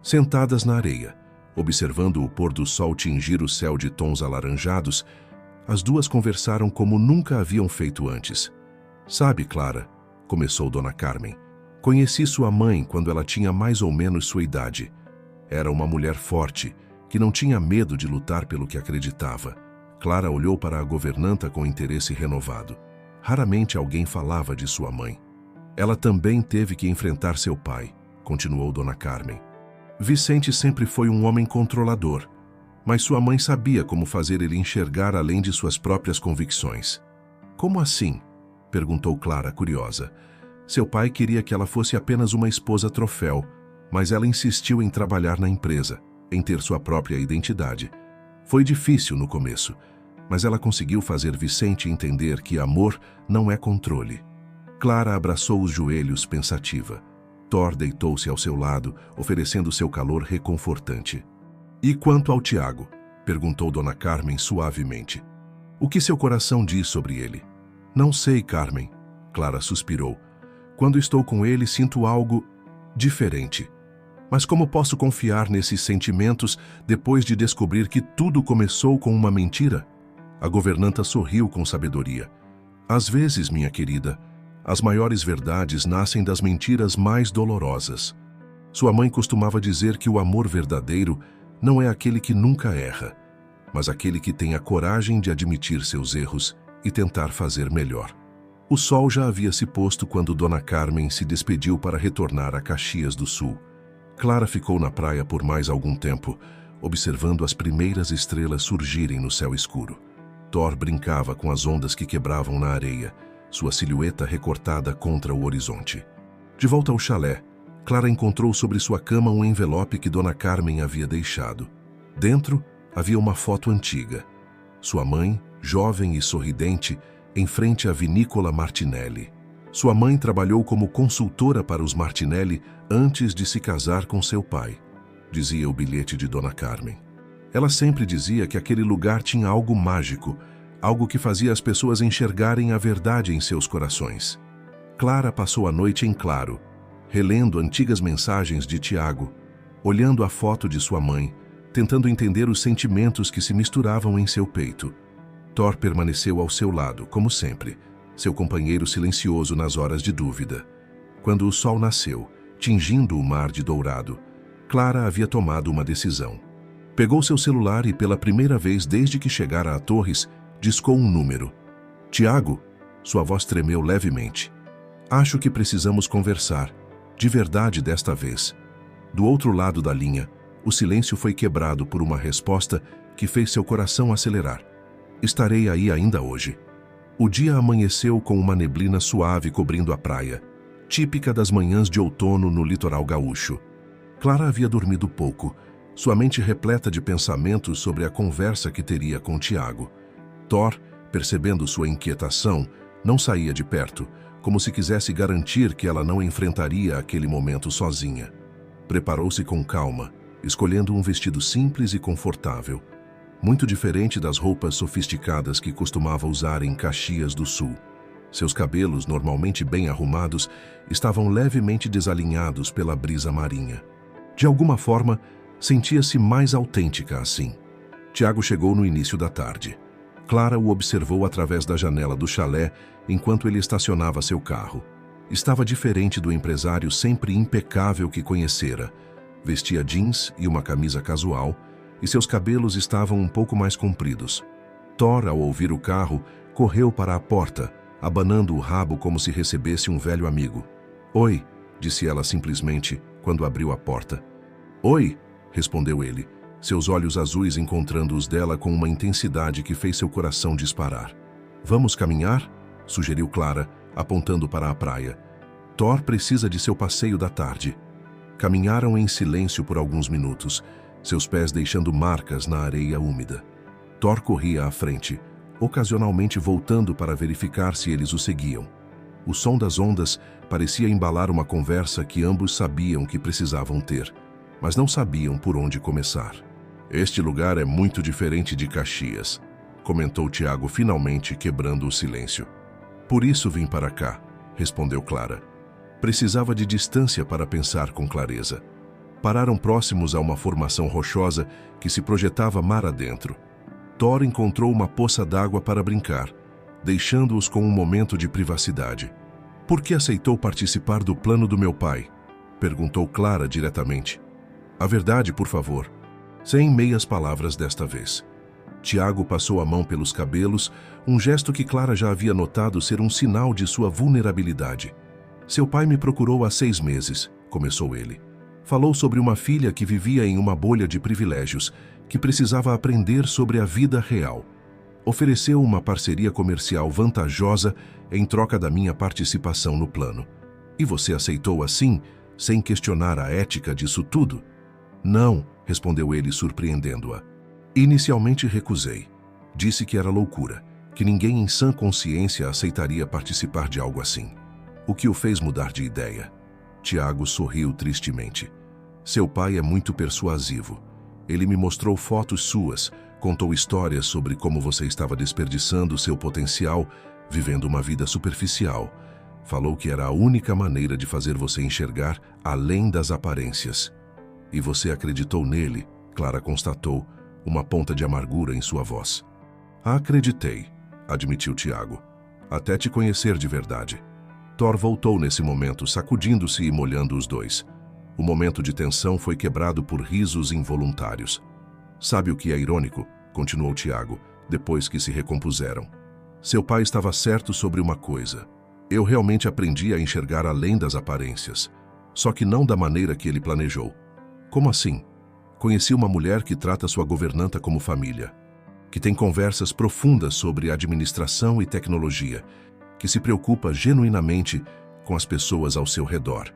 S1: Sentadas na areia, observando o pôr do sol tingir o céu de tons alaranjados, as duas conversaram como nunca haviam feito antes. "Sabe, Clara", começou Dona Carmen, "conheci sua mãe quando ela tinha mais ou menos sua idade. Era uma mulher forte, que não tinha medo de lutar pelo que acreditava." Clara olhou para a governanta com interesse renovado. Raramente alguém falava de sua mãe. "Ela também teve que enfrentar seu pai", continuou Dona Carmen. "Vicente sempre foi um homem controlador, mas sua mãe sabia como fazer ele enxergar além de suas próprias convicções." "Como assim?" perguntou Clara, curiosa. "Seu pai queria que ela fosse apenas uma esposa troféu, mas ela insistiu em trabalhar na empresa, em ter sua própria identidade. Foi difícil no começo, mas ela conseguiu fazer Vicente entender que amor não é controle." Clara abraçou os joelhos pensativa. Thor deitou-se ao seu lado, oferecendo seu calor reconfortante. "E quanto ao Tiago?" perguntou Dona Carmen suavemente. "O que seu coração diz sobre ele?" "Não sei, Carmen." Clara suspirou. "Quando estou com ele, sinto algo diferente. Mas como posso confiar nesses sentimentos depois de descobrir que tudo começou com uma mentira?" A governanta sorriu com sabedoria. "Às vezes, minha querida, as maiores verdades nascem das mentiras mais dolorosas. Sua mãe costumava dizer que o amor verdadeiro não é aquele que nunca erra, mas aquele que tem a coragem de admitir seus erros e tentar fazer melhor." O sol já havia se posto quando Dona Carmen se despediu para retornar a Caxias do Sul. Clara ficou na praia por mais algum tempo, observando as primeiras estrelas surgirem no céu escuro. Thor brincava com as ondas que quebravam na areia, sua silhueta recortada contra o horizonte. De volta ao chalé, Clara encontrou sobre sua cama um envelope que Dona Carmen havia deixado. Dentro havia uma foto antiga. Sua mãe, jovem e sorridente, em frente à vinícola Martinelli. Sua mãe trabalhou como consultora para os Martinelli antes de se casar com seu pai, dizia o bilhete de Dona Carmen. Ela sempre dizia que aquele lugar tinha algo mágico, algo que fazia as pessoas enxergarem a verdade em seus corações. Clara passou a noite em claro, relendo antigas mensagens de Tiago, olhando a foto de sua mãe, tentando entender os sentimentos que se misturavam em seu peito. Thor permaneceu ao seu lado, como sempre, seu companheiro silencioso nas horas de dúvida. Quando o sol nasceu, tingindo o mar de dourado, Clara havia tomado uma decisão. Pegou seu celular e, pela primeira vez desde que chegara a Torres, discou um número. Tiago, sua voz tremeu levemente. Acho que precisamos conversar, de verdade desta vez. Do outro lado da linha, o silêncio foi quebrado por uma resposta que fez seu coração acelerar. Estarei aí ainda hoje. O dia amanheceu com uma neblina suave cobrindo a praia, típica das manhãs de outono no litoral gaúcho. Clara havia dormido pouco, sua mente repleta de pensamentos sobre a conversa que teria com Tiago. Thor, percebendo sua inquietação, não saía de perto, como se quisesse garantir que ela não enfrentaria aquele momento sozinha. Preparou-se com calma, escolhendo um vestido simples e confortável, muito diferente das roupas sofisticadas que costumava usar em Caxias do Sul. Seus cabelos, normalmente bem arrumados, estavam levemente desalinhados pela brisa marinha. De alguma forma, sentia-se mais autêntica assim. Tiago chegou no início da tarde. Clara o observou através da janela do chalé enquanto ele estacionava seu carro. Estava diferente do empresário sempre impecável que conhecera. Vestia jeans e uma camisa casual, e seus cabelos estavam um pouco mais compridos. Thor, ao ouvir o carro, correu para a porta, abanando o rabo como se recebesse um velho amigo. "Oi", disse ela simplesmente, quando abriu a porta. "Oi", respondeu ele, seus olhos azuis encontrando os dela com uma intensidade que fez seu coração disparar. "Vamos caminhar?", sugeriu Clara, apontando para a praia. "Thor precisa de seu passeio da tarde." Caminharam em silêncio por alguns minutos, seus pés deixando marcas na areia úmida. Thor corria à frente, ocasionalmente voltando para verificar se eles o seguiam. O som das ondas parecia embalar uma conversa que ambos sabiam que precisavam ter, mas não sabiam por onde começar. "Este lugar é muito diferente de Caxias", comentou Tiago finalmente, quebrando o silêncio. "Por isso vim para cá", respondeu Clara. Precisava de distância para pensar com clareza. Pararam próximos a uma formação rochosa que se projetava mar adentro. Thor encontrou uma poça d'água para brincar, deixando-os com um momento de privacidade. "Por que aceitou participar do plano do meu pai?", perguntou Clara diretamente. "A verdade, por favor." Sem meias palavras desta vez. Tiago passou a mão pelos cabelos, um gesto que Clara já havia notado ser um sinal de sua vulnerabilidade. "Seu pai me procurou há 6 meses", começou ele. "Falou sobre uma filha que vivia em uma bolha de privilégios, que precisava aprender sobre a vida real. Ofereceu uma parceria comercial vantajosa em troca da minha participação no plano. E você aceitou assim, sem questionar a ética disso tudo?" "Não", respondeu ele, surpreendendo-a. "Inicialmente recusei. Disse que era loucura, que ninguém em sã consciência aceitaria participar de algo assim." "O que o fez mudar de ideia?" Tiago sorriu tristemente. "Seu pai é muito persuasivo. Ele me mostrou fotos suas, contou histórias sobre como você estava desperdiçando seu potencial, vivendo uma vida superficial. Falou que era a única maneira de fazer você enxergar além das aparências. E você acreditou nele", Clara constatou, uma ponta de amargura em sua voz. "Acreditei", admitiu Tiago, "até te conhecer de verdade." Thor voltou nesse momento, sacudindo-se e molhando os dois. O momento de tensão foi quebrado por risos involuntários. "Sabe o que é irônico?", continuou Tiago, depois que se recompuseram. "Seu pai estava certo sobre uma coisa. Eu realmente aprendi a enxergar além das aparências, só que não da maneira que ele planejou." "Como assim?" "Conheci uma mulher que trata sua governanta como família, que tem conversas profundas sobre administração e tecnologia, que se preocupa genuinamente com as pessoas ao seu redor,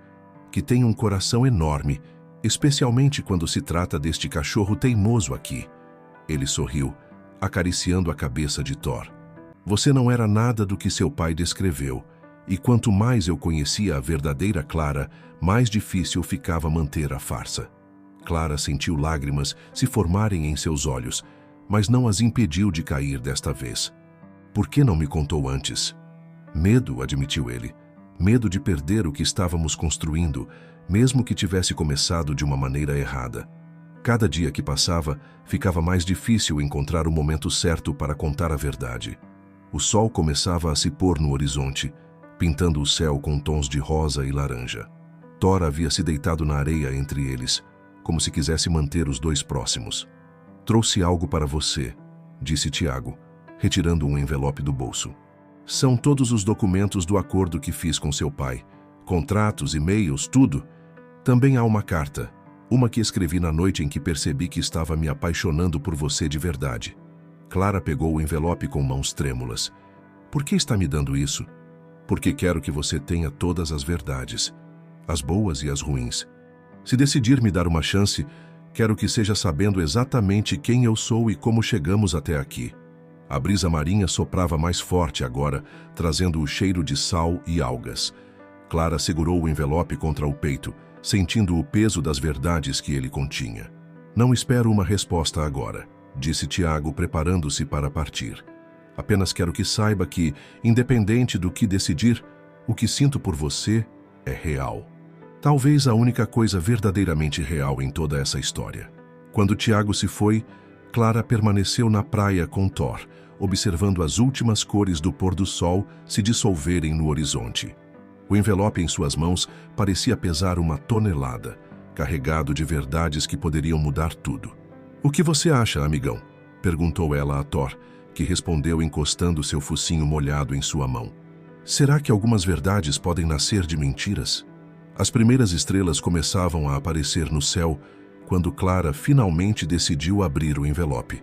S1: que tem um coração enorme, especialmente quando se trata deste cachorro teimoso aqui." Ele sorriu, acariciando a cabeça de Thor. "Você não era nada do que seu pai descreveu, e quanto mais eu conhecia a verdadeira Clara, mais difícil ficava manter a farsa." Clara sentiu lágrimas se formarem em seus olhos, mas não as impediu de cair desta vez. "Por que não me contou antes?" "Medo", admitiu ele. "Medo de perder o que estávamos construindo, mesmo que tivesse começado de uma maneira errada. Cada dia que passava, ficava mais difícil encontrar o momento certo para contar a verdade. O sol começava a se pôr no horizonte. pintando o céu com tons de rosa e laranja. Thor havia se deitado na areia entre eles, como se quisesse manter os dois próximos. "Trouxe algo para você", disse Tiago, retirando um envelope do bolso. "São todos os documentos do acordo que fiz com seu pai. Contratos, e-mails, tudo. Também há uma carta, uma que escrevi na noite em que percebi que estava me apaixonando por você de verdade." Clara pegou o envelope com mãos trêmulas. "Por que está me dando isso?" "Porque quero que você tenha todas as verdades, as boas e as ruins. Se decidir me dar uma chance, quero que seja sabendo exatamente quem eu sou e como chegamos até aqui." A brisa marinha soprava mais forte agora, trazendo o cheiro de sal e algas. Clara segurou o envelope contra o peito, sentindo o peso das verdades que ele continha. "Não espero uma resposta agora", disse Tiago, preparando-se para partir. "Apenas quero que saiba que, independente do que decidir, o que sinto por você é real." Talvez a única coisa verdadeiramente real em toda essa história. Quando Tiago se foi, Clara permaneceu na praia com Thor, observando as últimas cores do pôr do sol se dissolverem no horizonte. O envelope em suas mãos parecia pesar uma tonelada, carregado de verdades que poderiam mudar tudo. "O que você acha, amigão?", perguntou ela a Thor, que respondeu encostando seu focinho molhado em sua mão. "Será que algumas verdades podem nascer de mentiras?" As primeiras estrelas começavam a aparecer no céu quando Clara finalmente decidiu abrir o envelope.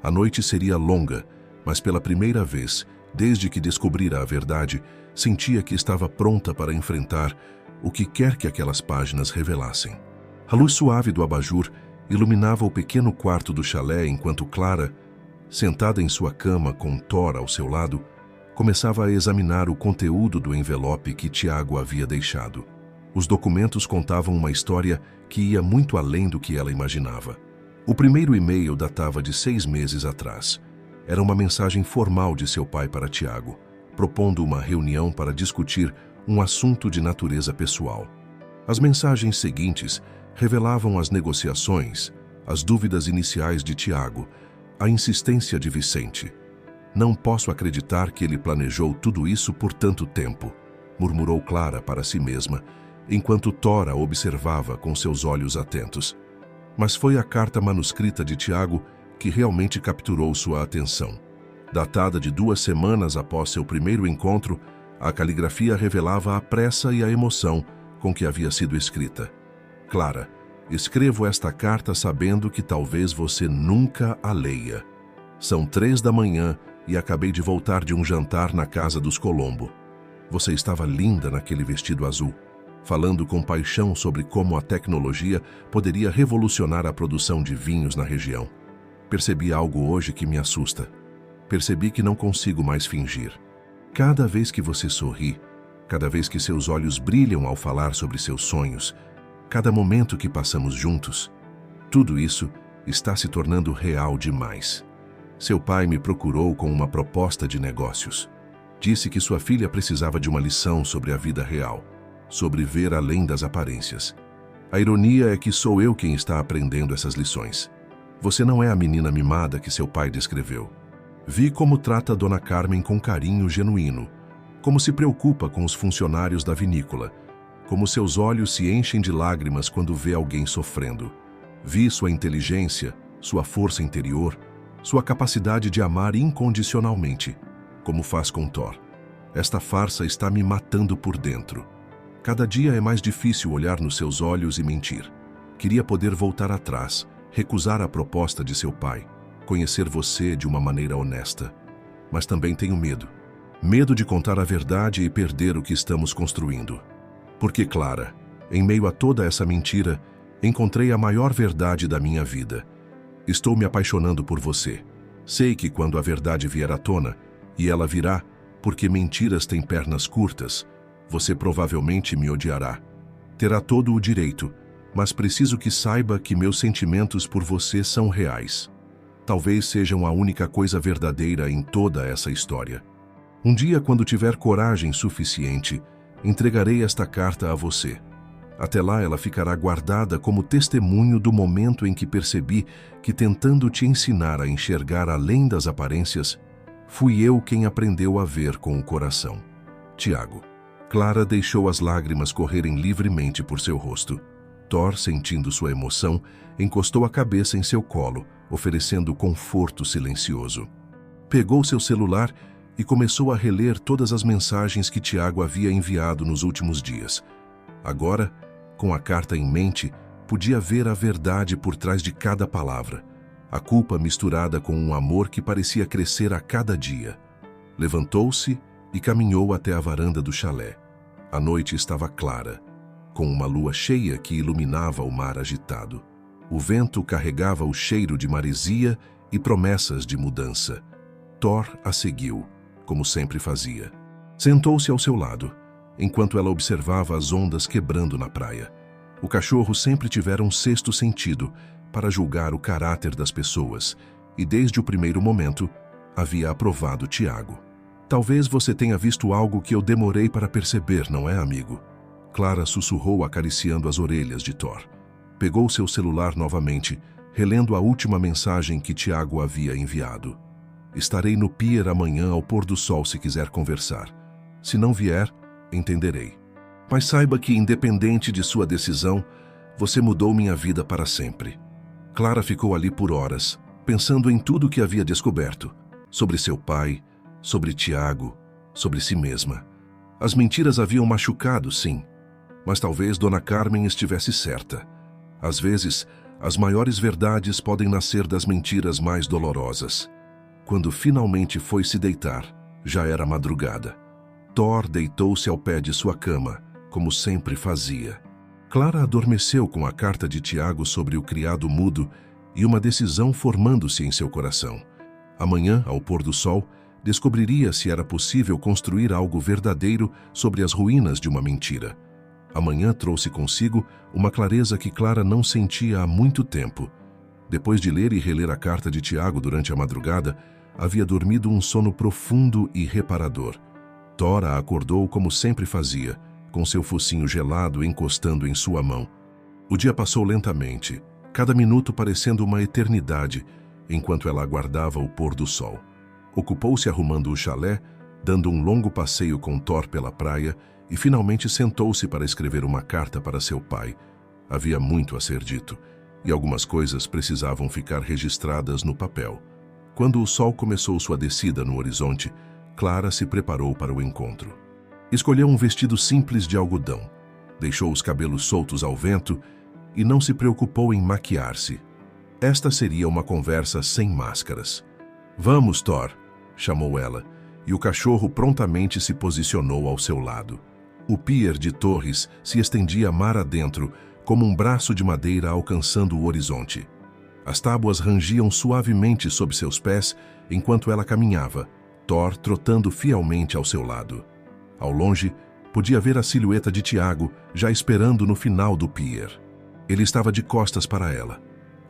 S1: A noite seria longa, mas pela primeira vez, desde que descobrira a verdade, sentia que estava pronta para enfrentar o que quer que aquelas páginas revelassem. A luz suave do abajur iluminava o pequeno quarto do chalé enquanto Clara, sentada em sua cama com Thor ao seu lado, começava a examinar o conteúdo do envelope que Tiago havia deixado. Os documentos contavam uma história que ia muito além do que ela imaginava. O primeiro e-mail datava de 6 meses atrás. Era uma mensagem formal de seu pai para Tiago, propondo uma reunião para discutir um assunto de natureza pessoal. As mensagens seguintes revelavam as negociações, as dúvidas iniciais de Tiago, a insistência de Vicente. "Não posso acreditar que ele planejou tudo isso por tanto tempo", murmurou Clara para si mesma, enquanto Thor a observava com seus olhos atentos. Mas foi a carta manuscrita de Tiago que realmente capturou sua atenção. Datada de 2 semanas após seu primeiro encontro, a caligrafia revelava a pressa e a emoção com que havia sido escrita. "Clara, escrevo esta carta sabendo que talvez você nunca a leia. São 3 da manhã e acabei de voltar de um jantar na casa dos Colombo. Você estava linda naquele vestido azul, falando com paixão sobre como a tecnologia poderia revolucionar a produção de vinhos na região. Percebi algo hoje que me assusta. Percebi que não consigo mais fingir. Cada vez que você sorri, cada vez que seus olhos brilham ao falar sobre seus sonhos, cada momento que passamos juntos, tudo isso está se tornando real demais. Seu pai me procurou com uma proposta de negócios. Disse que sua filha precisava de uma lição sobre a vida real, sobre ver além das aparências. A ironia é que sou eu quem está aprendendo essas lições. Você não é a menina mimada que seu pai descreveu. Vi como trata Dona Carmen com carinho genuíno, como se preocupa com os funcionários da vinícola, como seus olhos se enchem de lágrimas quando vê alguém sofrendo. Vi sua inteligência, sua força interior, sua capacidade de amar incondicionalmente, como faz com Thor. Esta farsa está me matando por dentro. Cada dia é mais difícil olhar nos seus olhos e mentir. Queria poder voltar atrás, recusar a proposta de seu pai, conhecer você de uma maneira honesta. Mas também tenho medo. Medo de contar a verdade e perder o que estamos construindo. Porque, Clara, em meio a toda essa mentira, encontrei a maior verdade da minha vida. Estou me apaixonando por você. Sei que quando a verdade vier à tona, e ela virá, porque mentiras têm pernas curtas, você provavelmente me odiará. Terá todo o direito, mas preciso que saiba que meus sentimentos por você são reais. Talvez sejam a única coisa verdadeira em toda essa história. Um dia, quando tiver coragem suficiente, entregarei esta carta a você. Até lá ela ficará guardada como testemunho do momento em que percebi que, tentando te ensinar a enxergar além das aparências, fui eu quem aprendeu a ver com o coração. Tiago. Clara deixou as lágrimas correrem livremente por seu rosto. Thor, sentindo sua emoção, encostou a cabeça em seu colo, oferecendo conforto silencioso. Pegou seu celular e começou a reler todas as mensagens que Tiago havia enviado nos últimos dias. Agora, com a carta em mente, podia ver a verdade por trás de cada palavra, a culpa misturada com um amor que parecia crescer a cada dia. Levantou-se e caminhou até a varanda do chalé. A noite estava clara, com uma lua cheia que iluminava o mar agitado. O vento carregava o cheiro de maresia e promessas de mudança. Thor a seguiu, como sempre fazia. Sentou-se ao seu lado, enquanto ela observava as ondas quebrando na praia. O cachorro sempre tivera um sexto sentido para julgar o caráter das pessoas e, desde o primeiro momento, havia aprovado Tiago. Talvez você tenha visto algo que eu demorei para perceber, não é, amigo? Clara sussurrou, acariciando as orelhas de Thor. Pegou seu celular novamente, relendo a última mensagem que Tiago havia enviado. Estarei no pier amanhã ao pôr do sol se quiser conversar. Se não vier, entenderei. Mas saiba que, independente de sua decisão, você mudou minha vida para sempre. Clara ficou ali por horas, pensando em tudo que havia descoberto. Sobre seu pai, sobre Tiago, sobre si mesma. As mentiras haviam machucado, sim. Mas talvez Dona Carmen estivesse certa. Às vezes, as maiores verdades podem nascer das mentiras mais dolorosas. Quando finalmente foi se deitar, já era madrugada. Thor deitou-se ao pé de sua cama, como sempre fazia. Clara adormeceu com a carta de Tiago sobre o criado mudo e uma decisão formando-se em seu coração. Amanhã, ao pôr do sol, descobriria se era possível construir algo verdadeiro sobre as ruínas de uma mentira. Amanhã trouxe consigo uma clareza que Clara não sentia há muito tempo. Depois de ler e reler a carta de Tiago durante a madrugada, havia dormido um sono profundo e reparador. Thor a acordou como sempre fazia, com seu focinho gelado encostando em sua mão. O dia passou lentamente, cada minuto parecendo uma eternidade, enquanto ela aguardava o pôr do sol. Ocupou-se arrumando o chalé, dando um longo passeio com Thor pela praia e finalmente sentou-se para escrever uma carta para seu pai. Havia muito a ser dito, e algumas coisas precisavam ficar registradas no papel. Quando o sol começou sua descida no horizonte, Clara se preparou para o encontro. Escolheu um vestido simples de algodão, deixou os cabelos soltos ao vento e não se preocupou em maquiar-se. Esta seria uma conversa sem máscaras. "Vamos, Thor", chamou ela, e o cachorro prontamente se posicionou ao seu lado. O pier de Torres se estendia mar adentro, como um braço de madeira alcançando o horizonte. As tábuas rangiam suavemente sob seus pés enquanto ela caminhava, Thor trotando fielmente ao seu lado. Ao longe, podia ver a silhueta de Tiago já esperando no final do pier. Ele estava de costas para ela,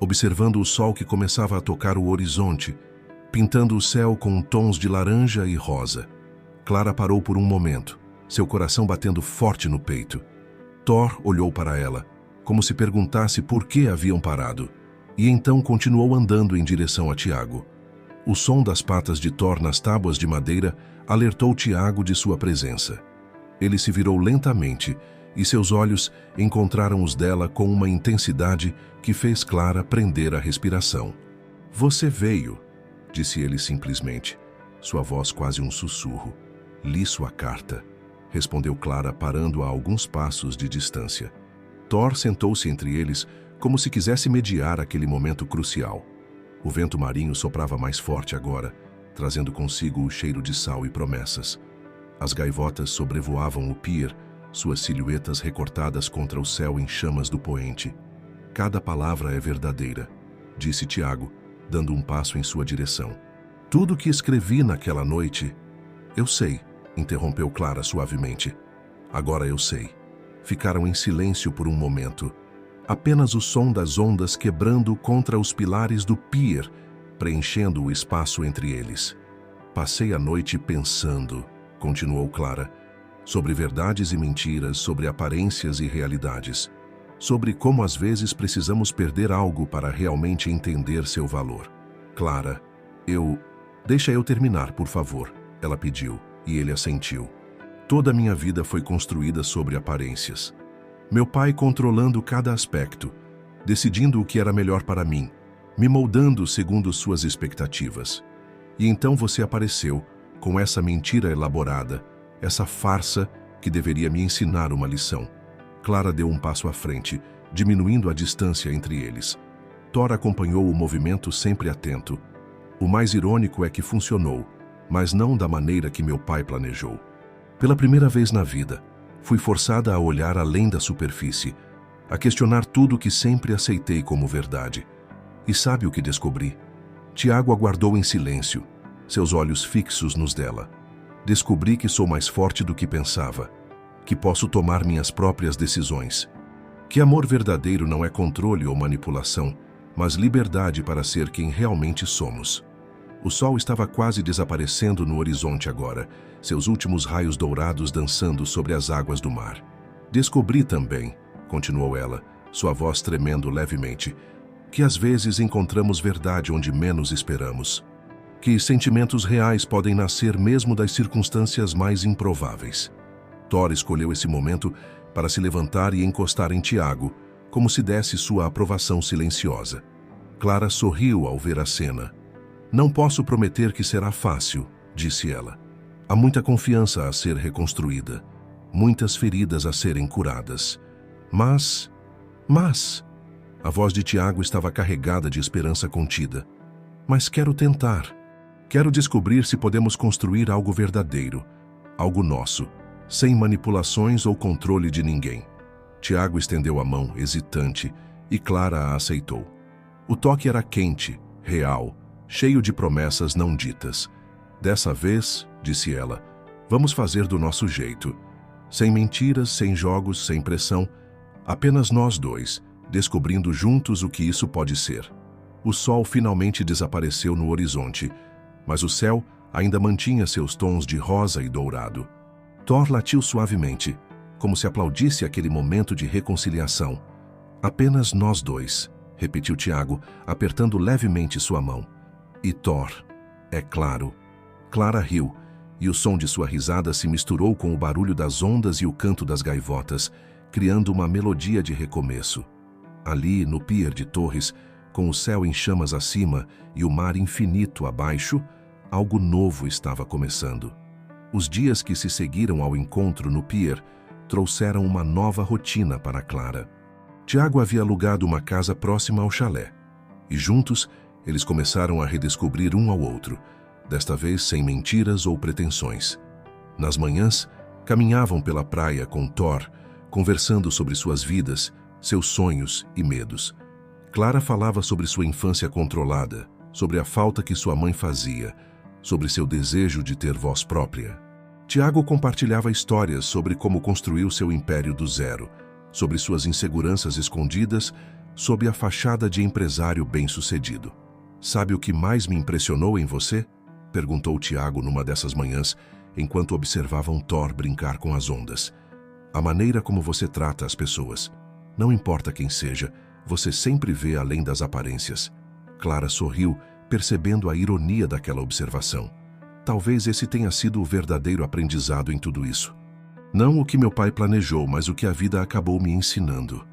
S1: observando o sol que começava a tocar o horizonte, pintando o céu com tons de laranja e rosa. Clara parou por um momento, seu coração batendo forte no peito. Thor olhou para ela, como se perguntasse por que haviam parado, e então continuou andando em direção a Tiago. O som das patas de Thor nas tábuas de madeira alertou Tiago de sua presença. Ele se virou lentamente e seus olhos encontraram os dela com uma intensidade que fez Clara prender a respiração. "Você veio", disse ele simplesmente, sua voz quase um sussurro. "Li sua carta", respondeu Clara, parando a alguns passos de distância. Thor sentou-se entre eles como se quisesse mediar aquele momento crucial. O vento marinho soprava mais forte agora, trazendo consigo o cheiro de sal e promessas. As gaivotas sobrevoavam o pier, suas silhuetas recortadas contra o céu em chamas do poente. "Cada palavra é verdadeira", disse Tiago, dando um passo em sua direção. "Tudo que escrevi naquela noite..." "Eu sei", interrompeu Clara suavemente. "Agora eu sei." Ficaram em silêncio por um momento. Apenas o som das ondas quebrando contra os pilares do pier, preenchendo o espaço entre eles. "Passei a noite pensando", continuou Clara, "sobre verdades e mentiras, sobre aparências e realidades, sobre como às vezes precisamos perder algo para realmente entender seu valor. Clara, deixa eu terminar, por favor", ela pediu, e ele assentiu. Toda a minha vida foi construída sobre aparências. Meu pai controlando cada aspecto, decidindo o que era melhor para mim, me moldando segundo suas expectativas. E então você apareceu, com essa mentira elaborada, essa farsa que deveria me ensinar uma lição. Clara deu um passo à frente, diminuindo a distância entre eles. Thor acompanhou o movimento sempre atento. O mais irônico é que funcionou, mas não da maneira que meu pai planejou. Pela primeira vez na vida, fui forçada a olhar além da superfície, a questionar tudo que sempre aceitei como verdade. E sabe o que descobri? Tiago aguardou em silêncio, seus olhos fixos nos dela. Descobri que sou mais forte do que pensava, que posso tomar minhas próprias decisões, que amor verdadeiro não é controle ou manipulação, mas liberdade para ser quem realmente somos. O sol estava quase desaparecendo no horizonte agora, seus últimos raios dourados dançando sobre as águas do mar. Descobri também, continuou ela, sua voz tremendo levemente, que às vezes encontramos verdade onde menos esperamos. Que sentimentos reais podem nascer mesmo das circunstâncias mais improváveis. Thor escolheu esse momento para se levantar e encostar em Tiago, como se desse sua aprovação silenciosa. Clara sorriu ao ver a cena. Não posso prometer que será fácil, disse ela. Há muita confiança a ser reconstruída, muitas feridas a serem curadas. Mas... A voz de Tiago estava carregada de esperança contida. Mas quero tentar. Quero descobrir se podemos construir algo verdadeiro, algo nosso, sem manipulações ou controle de ninguém. Tiago estendeu a mão, hesitante, e Clara a aceitou. O toque era quente, real, cheio de promessas não ditas. Dessa vez, disse ela, vamos fazer do nosso jeito. Sem mentiras, sem jogos, sem pressão. Apenas nós dois, descobrindo juntos o que isso pode ser. O sol finalmente desapareceu no horizonte, mas o céu ainda mantinha seus tons de rosa e dourado. Thor latiu suavemente, como se aplaudisse aquele momento de reconciliação. Apenas nós dois, repetiu Tiago, apertando levemente sua mão. E Thor, é claro. Clara riu, e o som de sua risada se misturou com o barulho das ondas e o canto das gaivotas, criando uma melodia de recomeço. Ali, no pier de Torres, com o céu em chamas acima e o mar infinito abaixo, algo novo estava começando. Os dias que se seguiram ao encontro no pier trouxeram uma nova rotina para Clara. Tiago havia alugado uma casa próxima ao chalé, e juntos eles começaram a redescobrir um ao outro, desta vez sem mentiras ou pretensões. Nas manhãs, caminhavam pela praia com Thor, conversando sobre suas vidas, seus sonhos e medos. Clara falava sobre sua infância controlada, sobre a falta que sua mãe fazia, sobre seu desejo de ter voz própria. Tiago compartilhava histórias sobre como construiu seu império do zero, sobre suas inseguranças escondidas, sob a fachada de empresário bem-sucedido. Sabe o que mais me impressionou em você? Perguntou Tiago numa dessas manhãs, enquanto observavam Thor brincar com as ondas. A maneira como você trata as pessoas. Não importa quem seja, você sempre vê além das aparências. Clara sorriu, percebendo a ironia daquela observação. Talvez esse tenha sido o verdadeiro aprendizado em tudo isso. Não o que meu pai planejou, mas o que a vida acabou me ensinando.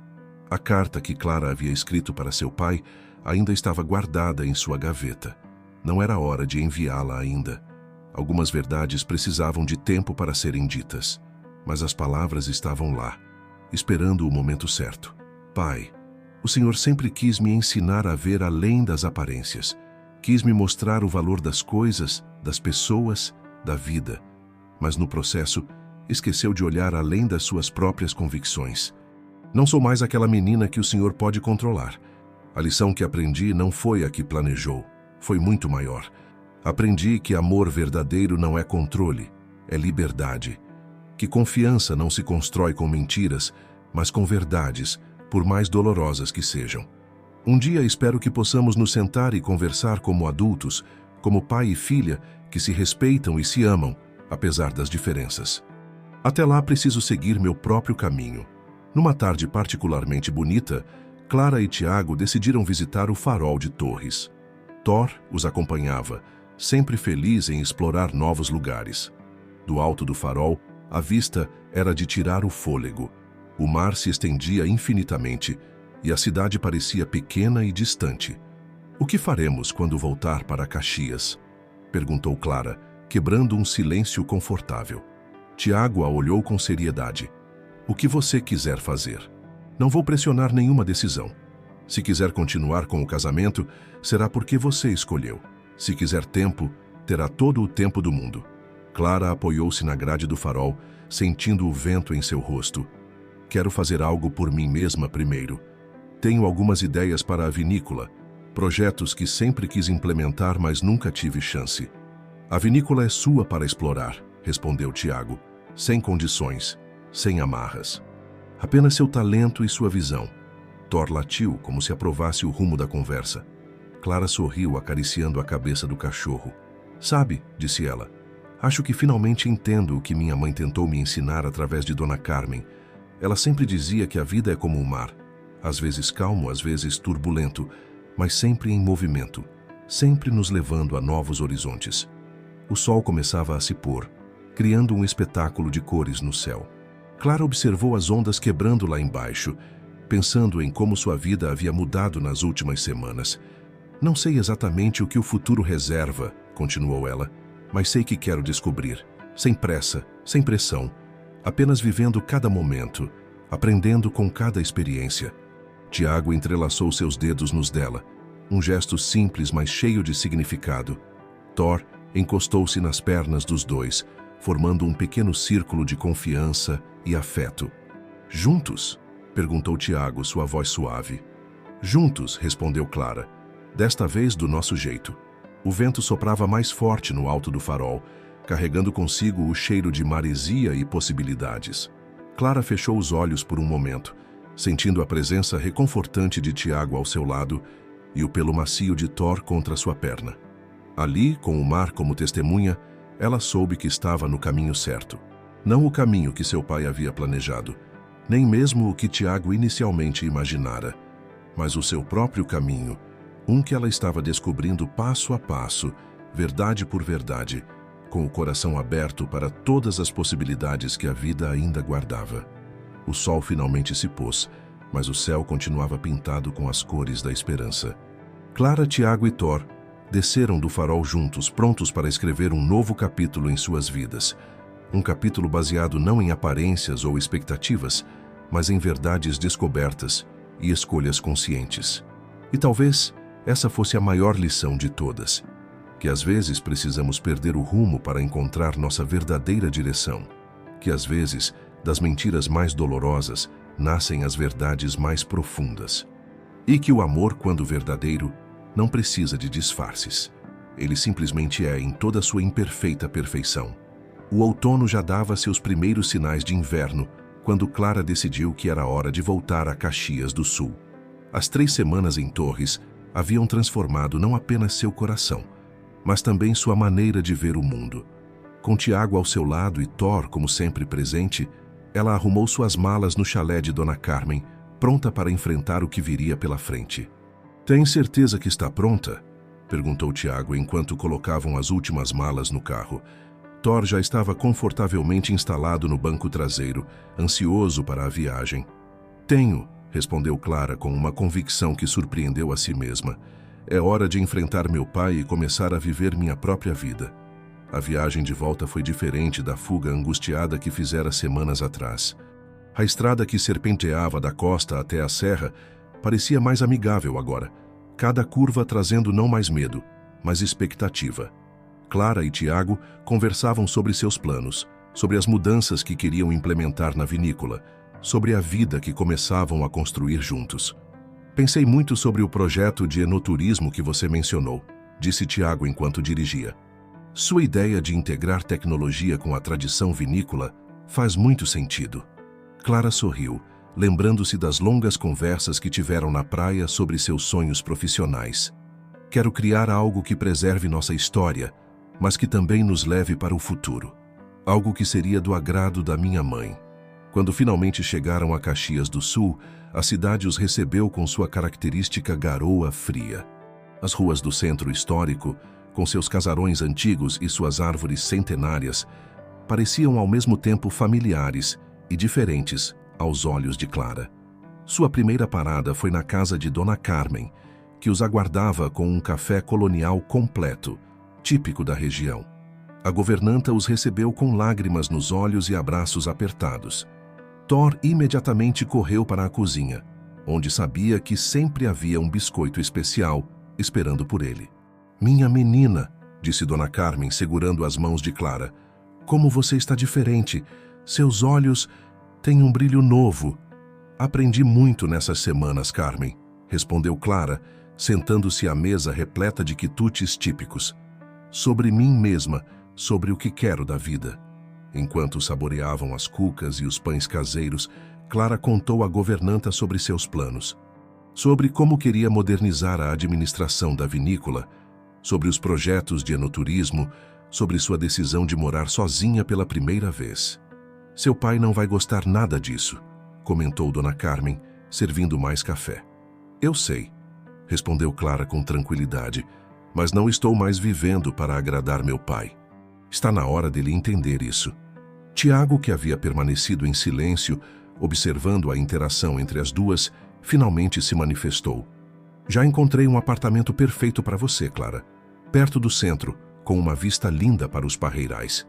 S1: A carta que Clara havia escrito para seu pai ainda estava guardada em sua gaveta. Não era hora de enviá-la ainda. Algumas verdades precisavam de tempo para serem ditas, mas as palavras estavam lá, esperando o momento certo. Pai, o Senhor sempre quis me ensinar a ver além das aparências. Quis me mostrar o valor das coisas, das pessoas, da vida. Mas no processo, esqueceu de olhar além das suas próprias convicções. Não sou mais aquela menina que o Senhor pode controlar. A lição que aprendi não foi a que planejou. Foi muito maior. Aprendi que amor verdadeiro não é controle, é liberdade. Que confiança não se constrói com mentiras, mas com verdades, por mais dolorosas que sejam. Um dia espero que possamos nos sentar e conversar como adultos, como pai e filha, que se respeitam e se amam, apesar das diferenças. Até lá preciso seguir meu próprio caminho. Numa tarde particularmente bonita, Clara e Tiago decidiram visitar o farol de Torres. Thor os acompanhava, sempre feliz em explorar novos lugares. Do alto do farol, A vista era de tirar o fôlego. O mar se estendia infinitamente e a cidade parecia pequena e distante. "O que faremos quando voltar para Caxias?" perguntou Clara, quebrando um silêncio confortável. Tiago a olhou com seriedade. "O que você quiser fazer. Não vou pressionar nenhuma decisão. Se quiser continuar com o casamento, será porque você escolheu. Se quiser tempo, terá todo o tempo do mundo." Clara apoiou-se na grade do farol, sentindo o vento em seu rosto. "Quero fazer algo por mim mesma primeiro. Tenho algumas ideias para a vinícola, projetos que sempre quis implementar, mas nunca tive chance." "A vinícola é sua para explorar", respondeu Tiago, sem condições, sem amarras. "Apenas seu talento e sua visão." Thor latiu, como se aprovasse o rumo da conversa. Clara sorriu, acariciando a cabeça do cachorro. "Sabe", disse ela, "acho que finalmente entendo o que minha mãe tentou me ensinar através de Dona Carmen. Ela sempre dizia que a vida é como um mar, às vezes calmo, às vezes turbulento, mas sempre em movimento, sempre nos levando a novos horizontes." O sol começava a se pôr, criando um espetáculo de cores no céu. Clara observou as ondas quebrando lá embaixo, pensando em como sua vida havia mudado nas últimas semanas. "Não sei exatamente o que o futuro reserva", continuou ela, "mas sei que quero descobrir, sem pressa, sem pressão, apenas vivendo cada momento, aprendendo com cada experiência." Tiago entrelaçou seus dedos nos dela, um gesto simples, mas cheio de significado. Thor encostou-se nas pernas dos dois, formando um pequeno círculo de confiança e afeto. "Juntos?" perguntou Tiago, sua voz suave. "Juntos", respondeu Clara, "desta vez do nosso jeito." O vento soprava mais forte no alto do farol, carregando consigo o cheiro de maresia e possibilidades. Clara fechou os olhos por um momento, sentindo a presença reconfortante de Tiago ao seu lado e o pelo macio de Thor contra sua perna. Ali, com o mar como testemunha, ela soube que estava no caminho certo. Não o caminho que seu pai havia planejado, nem mesmo o que Tiago inicialmente imaginara, mas o seu próprio caminho, um que ela estava descobrindo passo a passo, verdade por verdade, com o coração aberto para todas as possibilidades que a vida ainda guardava. O sol finalmente se pôs, mas o céu continuava pintado com as cores da esperança. Clara, Tiago e Thor desceram do farol juntos, prontos para escrever um novo capítulo em suas vidas. Um capítulo baseado não em aparências ou expectativas, mas em verdades descobertas e escolhas conscientes. E talvez essa fosse a maior lição de todas, que às vezes precisamos perder o rumo para encontrar nossa verdadeira direção, que às vezes, das mentiras mais dolorosas, nascem as verdades mais profundas. E que o amor, quando verdadeiro, não precisa de disfarces. Ele simplesmente é em toda a sua imperfeita perfeição. O outono já dava seus primeiros sinais de inverno, quando Clara decidiu que era hora de voltar a Caxias do Sul. As 3 semanas em Torres haviam transformado não apenas seu coração, mas também sua maneira de ver o mundo. Com Tiago ao seu lado e Thor, como sempre presente, ela arrumou suas malas no chalé de Dona Carmen, pronta para enfrentar o que viria pela frente. "Tem certeza que está pronta?" perguntou Tiago enquanto colocavam as últimas malas no carro. Thor já estava confortavelmente instalado no banco traseiro, ansioso para a viagem. "Tenho", respondeu Clara com uma convicção que surpreendeu a si mesma. "É hora de enfrentar meu pai e começar a viver minha própria vida." A viagem de volta foi diferente da fuga angustiada que fizera semanas atrás. A estrada que serpenteava da costa até a serra parecia mais amigável agora, cada curva trazendo não mais medo, mas expectativa. Clara e Tiago conversavam sobre seus planos, sobre as mudanças que queriam implementar na vinícola, sobre a vida que começavam a construir juntos. "Pensei muito sobre o projeto de enoturismo que você mencionou", disse Tiago enquanto dirigia. "Sua ideia de integrar tecnologia com a tradição vinícola faz muito sentido." Clara sorriu, lembrando-se das longas conversas que tiveram na praia sobre seus sonhos profissionais. "Quero criar algo que preserve nossa história, mas que também nos leve para o futuro. Algo que seria do agrado da minha mãe." Quando finalmente chegaram a Caxias do Sul, a cidade os recebeu com sua característica garoa fria. As ruas do centro histórico, com seus casarões antigos e suas árvores centenárias, pareciam ao mesmo tempo familiares e diferentes aos olhos de Clara. Sua primeira parada foi na casa de Dona Carmen, que os aguardava com um café colonial completo, típico da região. A governanta os recebeu com lágrimas nos olhos e abraços apertados. Thor imediatamente correu para a cozinha, onde sabia que sempre havia um biscoito especial esperando por ele. "Minha menina", disse Dona Carmen, segurando as mãos de Clara, "como você está diferente. Seus olhos têm um brilho novo." "Aprendi muito nessas semanas, Carmen", respondeu Clara, sentando-se à mesa repleta de quitutes típicos. "Sobre mim mesma, sobre o que quero da vida." Enquanto saboreavam as cucas e os pães caseiros, Clara contou à governanta sobre seus planos. Sobre como queria modernizar a administração da vinícola, sobre os projetos de enoturismo, sobre sua decisão de morar sozinha pela primeira vez. "Seu pai não vai gostar nada disso", comentou Dona Carmen, servindo mais café. "Eu sei", respondeu Clara com tranquilidade, "mas não estou mais vivendo para agradar meu pai. Está na hora dele entender isso." Tiago, que havia permanecido em silêncio, observando a interação entre as duas, finalmente se manifestou. "Já encontrei um apartamento perfeito para você, Clara. Perto do centro, com uma vista linda para os Parreirais."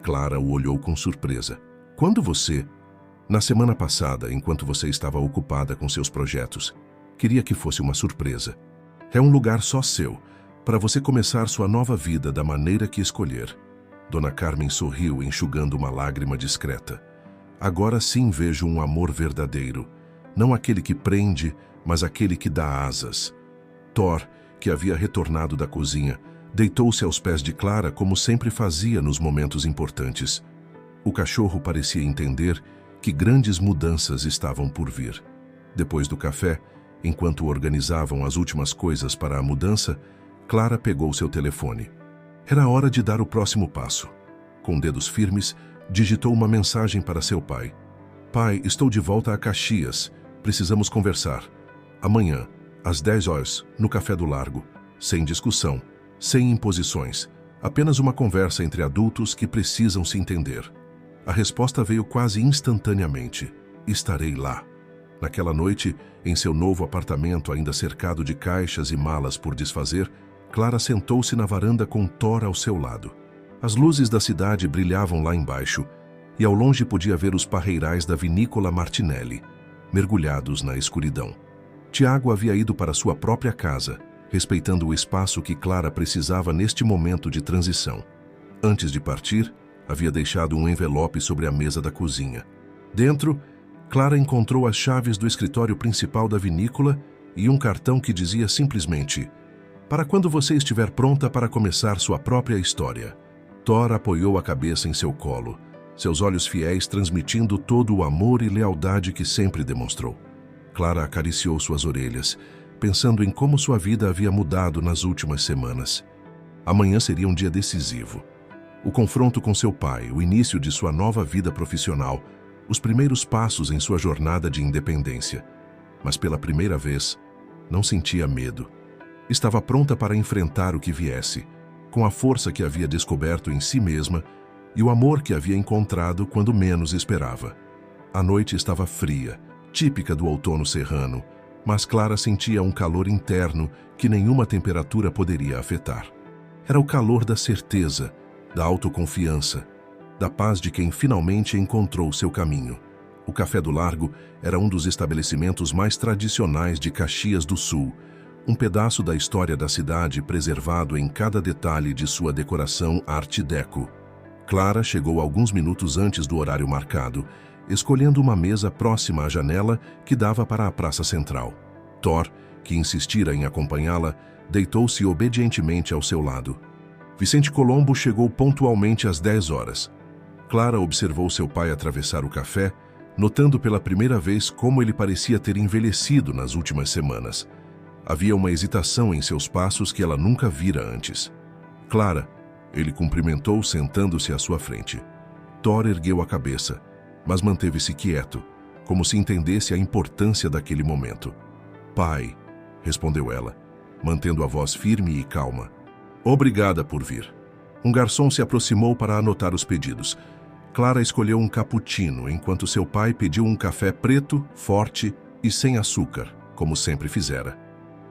S1: Clara o olhou com surpresa. "Quando você?" "Na semana passada, enquanto você estava ocupada com seus projetos. Queria que fosse uma surpresa. É um lugar só seu, para você começar sua nova vida da maneira que escolher." Dona Carmen sorriu, enxugando uma lágrima discreta. "Agora sim vejo um amor verdadeiro. Não aquele que prende, mas aquele que dá asas." Thor, que havia retornado da cozinha, deitou-se aos pés de Clara como sempre fazia nos momentos importantes. O cachorro parecia entender que grandes mudanças estavam por vir. Depois do café, enquanto organizavam as últimas coisas para a mudança, Clara pegou seu telefone. Era hora de dar o próximo passo. Com dedos firmes, digitou uma mensagem para seu pai. "Pai, estou de volta a Caxias. Precisamos conversar. Amanhã, às 10 horas, no Café do Largo. Sem discussão, sem imposições. Apenas uma conversa entre adultos que precisam se entender." A resposta veio quase instantaneamente. "Estarei lá." Naquela noite, em seu novo apartamento ainda cercado de caixas e malas por desfazer, Clara sentou-se na varanda com Thor ao seu lado. As luzes da cidade brilhavam lá embaixo, e ao longe podia ver os parreirais da vinícola Martinelli, mergulhados na escuridão. Tiago havia ido para sua própria casa, respeitando o espaço que Clara precisava neste momento de transição. Antes de partir, havia deixado um envelope sobre a mesa da cozinha. Dentro, Clara encontrou as chaves do escritório principal da vinícola e um cartão que dizia simplesmente: "Para quando você estiver pronta para começar sua própria história." Thor apoiou a cabeça em seu colo, seus olhos fiéis transmitindo todo o amor e lealdade que sempre demonstrou. Clara acariciou suas orelhas, pensando em como sua vida havia mudado nas últimas semanas. Amanhã seria um dia decisivo. O confronto com seu pai, o início de sua nova vida profissional, os primeiros passos em sua jornada de independência. Mas pela primeira vez, não sentia medo. Estava pronta para enfrentar o que viesse, com a força que havia descoberto em si mesma e o amor que havia encontrado quando menos esperava. A noite estava fria, típica do outono serrano, mas Clara sentia um calor interno que nenhuma temperatura poderia afetar. Era o calor da certeza, da autoconfiança, da paz de quem finalmente encontrou seu caminho. O Café do Largo era um dos estabelecimentos mais tradicionais de Caxias do Sul, um pedaço da história da cidade preservado em cada detalhe de sua decoração art deco. Clara chegou alguns minutos antes do horário marcado, escolhendo uma mesa próxima à janela que dava para a praça central. Thor, que insistira em acompanhá-la, deitou-se obedientemente ao seu lado. Vicente Colombo chegou pontualmente às 10 horas. Clara observou seu pai atravessar o café, notando pela primeira vez como ele parecia ter envelhecido nas últimas semanas. Havia uma hesitação em seus passos que ela nunca vira antes. "Clara", ele cumprimentou sentando-se à sua frente. Thor ergueu a cabeça, mas manteve-se quieto, como se entendesse a importância daquele momento. "Pai", respondeu ela, mantendo a voz firme e calma. "Obrigada por vir." Um garçom se aproximou para anotar os pedidos. Clara escolheu um cappuccino, enquanto seu pai pediu um café preto, forte e sem açúcar, como sempre fizera.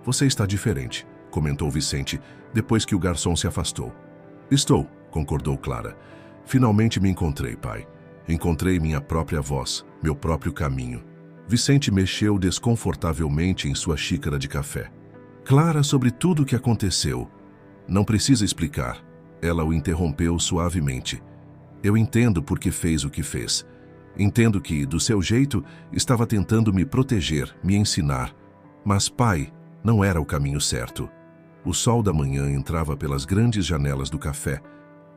S1: Você está diferente, comentou Vicente, depois que o garçom se afastou. Estou, concordou Clara. Finalmente me encontrei, pai. Encontrei minha própria voz, meu próprio caminho. Vicente mexeu desconfortavelmente em sua xícara de café. Clara, sobre tudo o que aconteceu. Não precisa explicar. Ela o interrompeu suavemente. Eu entendo por que fez o que fez. Entendo que, do seu jeito, estava tentando me proteger, me ensinar. Mas, pai, não era o caminho certo. O sol da manhã entrava pelas grandes janelas do café,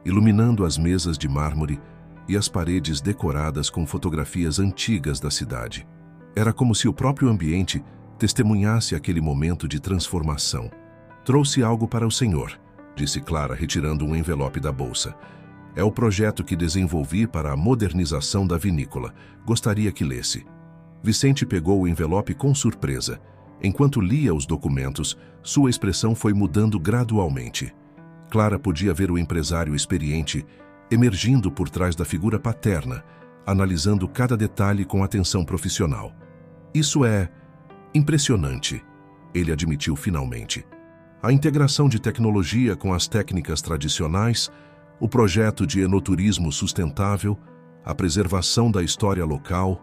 S1: iluminando as mesas de mármore e as paredes decoradas com fotografias antigas da cidade. Era como se o próprio ambiente testemunhasse aquele momento de transformação. Trouxe algo para o senhor, disse Clara, retirando um envelope da bolsa. É o projeto que desenvolvi para a modernização da vinícola. Gostaria que lesse. Vicente pegou o envelope com surpresa. Enquanto lia os documentos, sua expressão foi mudando gradualmente. Clara podia ver o empresário experiente emergindo por trás da figura paterna, analisando cada detalhe com atenção profissional. Isso é impressionante, ele admitiu finalmente. A integração de tecnologia com as técnicas tradicionais, o projeto de enoturismo sustentável, a preservação da história local.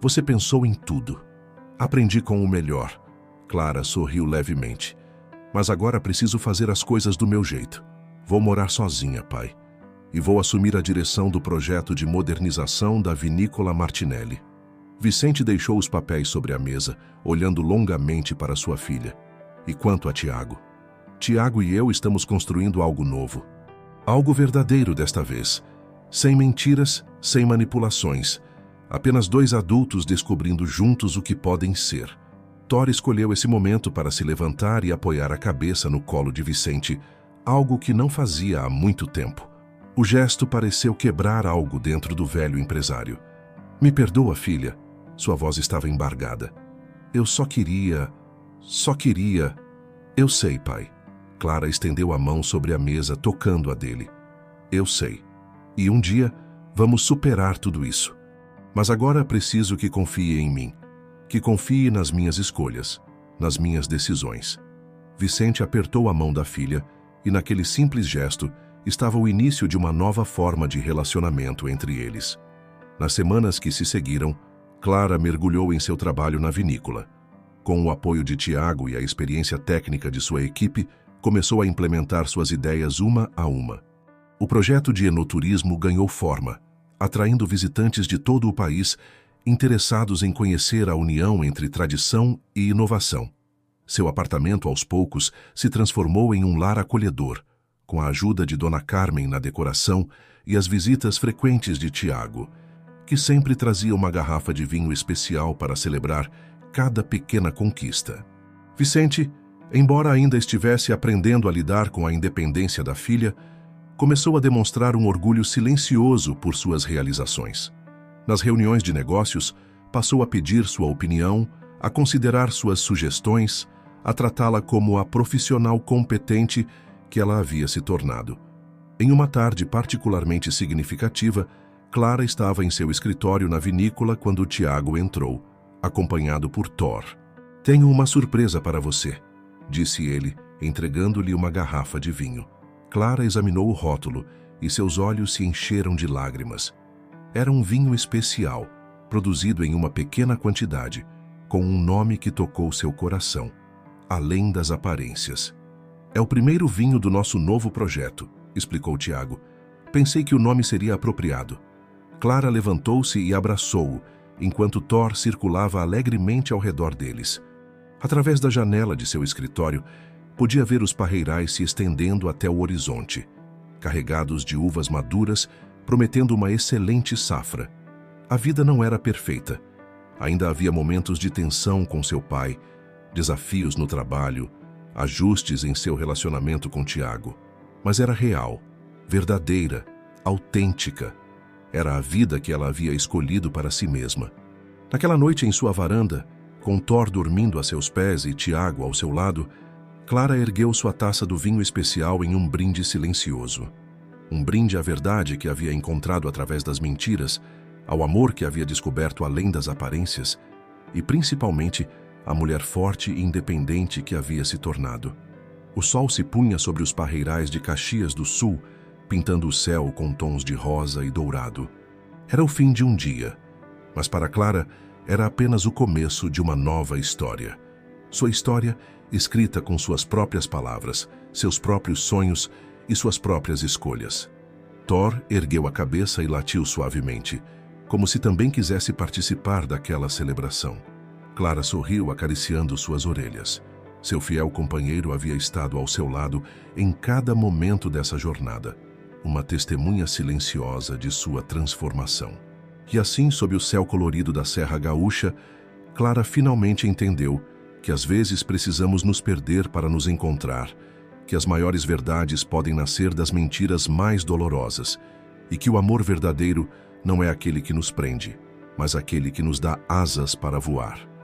S1: Você pensou em tudo. Aprendi com o melhor. Clara sorriu levemente. Mas agora preciso fazer as coisas do meu jeito. Vou morar sozinha, pai. E vou assumir a direção do projeto de modernização da Vinícola Martinelli. Vicente deixou os papéis sobre a mesa, olhando longamente para sua filha. E quanto a Tiago? Tiago e eu estamos construindo algo novo. Algo verdadeiro desta vez. Sem mentiras, sem manipulações. Apenas dois adultos descobrindo juntos o que podem ser. Thor escolheu esse momento para se levantar e apoiar a cabeça no colo de Vicente, algo que não fazia há muito tempo. O gesto pareceu quebrar algo dentro do velho empresário. Me perdoa, filha. Sua voz estava embargada. Eu só queria... Eu sei, pai. Clara estendeu a mão sobre a mesa, tocando a dele. Eu sei. E um dia, vamos superar tudo isso. Mas agora preciso que confie em mim. Que confie nas minhas escolhas, nas minhas decisões. Vicente apertou a mão da filha e, naquele simples gesto, estava o início de uma nova forma de relacionamento entre eles. Nas semanas que se seguiram, Clara mergulhou em seu trabalho na vinícola. Com o apoio de Tiago e a experiência técnica de sua equipe, começou a implementar suas ideias uma a uma. O projeto de enoturismo ganhou forma, atraindo visitantes de todo o país interessados em conhecer a união entre tradição e inovação. Seu apartamento, aos poucos, se transformou em um lar acolhedor, com a ajuda de Dona Carmen na decoração e as visitas frequentes de Tiago, que sempre trazia uma garrafa de vinho especial para celebrar cada pequena conquista. Vicente, embora ainda estivesse aprendendo a lidar com a independência da filha, começou a demonstrar um orgulho silencioso por suas realizações. Nas reuniões de negócios, passou a pedir sua opinião, a considerar suas sugestões, a tratá-la como a profissional competente que ela havia se tornado. Em uma tarde particularmente significativa, Clara estava em seu escritório na vinícola quando Tiago entrou, acompanhado por Thor. Tenho uma surpresa para você, disse ele, entregando-lhe uma garrafa de vinho. Clara examinou o rótulo e seus olhos se encheram de lágrimas. Era um vinho especial, produzido em uma pequena quantidade, com um nome que tocou seu coração, Além das Aparências. É o primeiro vinho do nosso novo projeto, explicou Tiago. Pensei que o nome seria apropriado. Clara levantou-se e abraçou-o, enquanto Thor circulava alegremente ao redor deles. Através da janela de seu escritório, podia ver os parreirais se estendendo até o horizonte, carregados de uvas maduras, prometendo uma excelente safra. A vida não era perfeita. Ainda havia momentos de tensão com seu pai, desafios no trabalho, ajustes em seu relacionamento com Tiago. Mas era real, verdadeira, autêntica. Era a vida que ela havia escolhido para si mesma. Naquela noite em sua varanda, com Thor dormindo a seus pés e Tiago ao seu lado, Clara ergueu sua taça do vinho especial em um brinde silencioso. Um brinde à verdade que havia encontrado através das mentiras, ao amor que havia descoberto além das aparências e, principalmente, à mulher forte e independente que havia se tornado. O sol se punha sobre os parreirais de Caxias do Sul, pintando o céu com tons de rosa e dourado. Era o fim de um dia, mas para Clara era apenas o começo de uma nova história. Sua história, escrita com suas próprias palavras, seus próprios sonhos e suas próprias escolhas. Thor ergueu a cabeça e latiu suavemente, como se também quisesse participar daquela celebração. Clara sorriu, acariciando suas orelhas. Seu fiel companheiro havia estado ao seu lado em cada momento dessa jornada, uma testemunha silenciosa de sua transformação. E assim, sob o céu colorido da Serra Gaúcha, Clara finalmente entendeu que às vezes precisamos nos perder para nos encontrar, que as maiores verdades podem nascer das mentiras mais dolorosas e que o amor verdadeiro não é aquele que nos prende, mas aquele que nos dá asas para voar.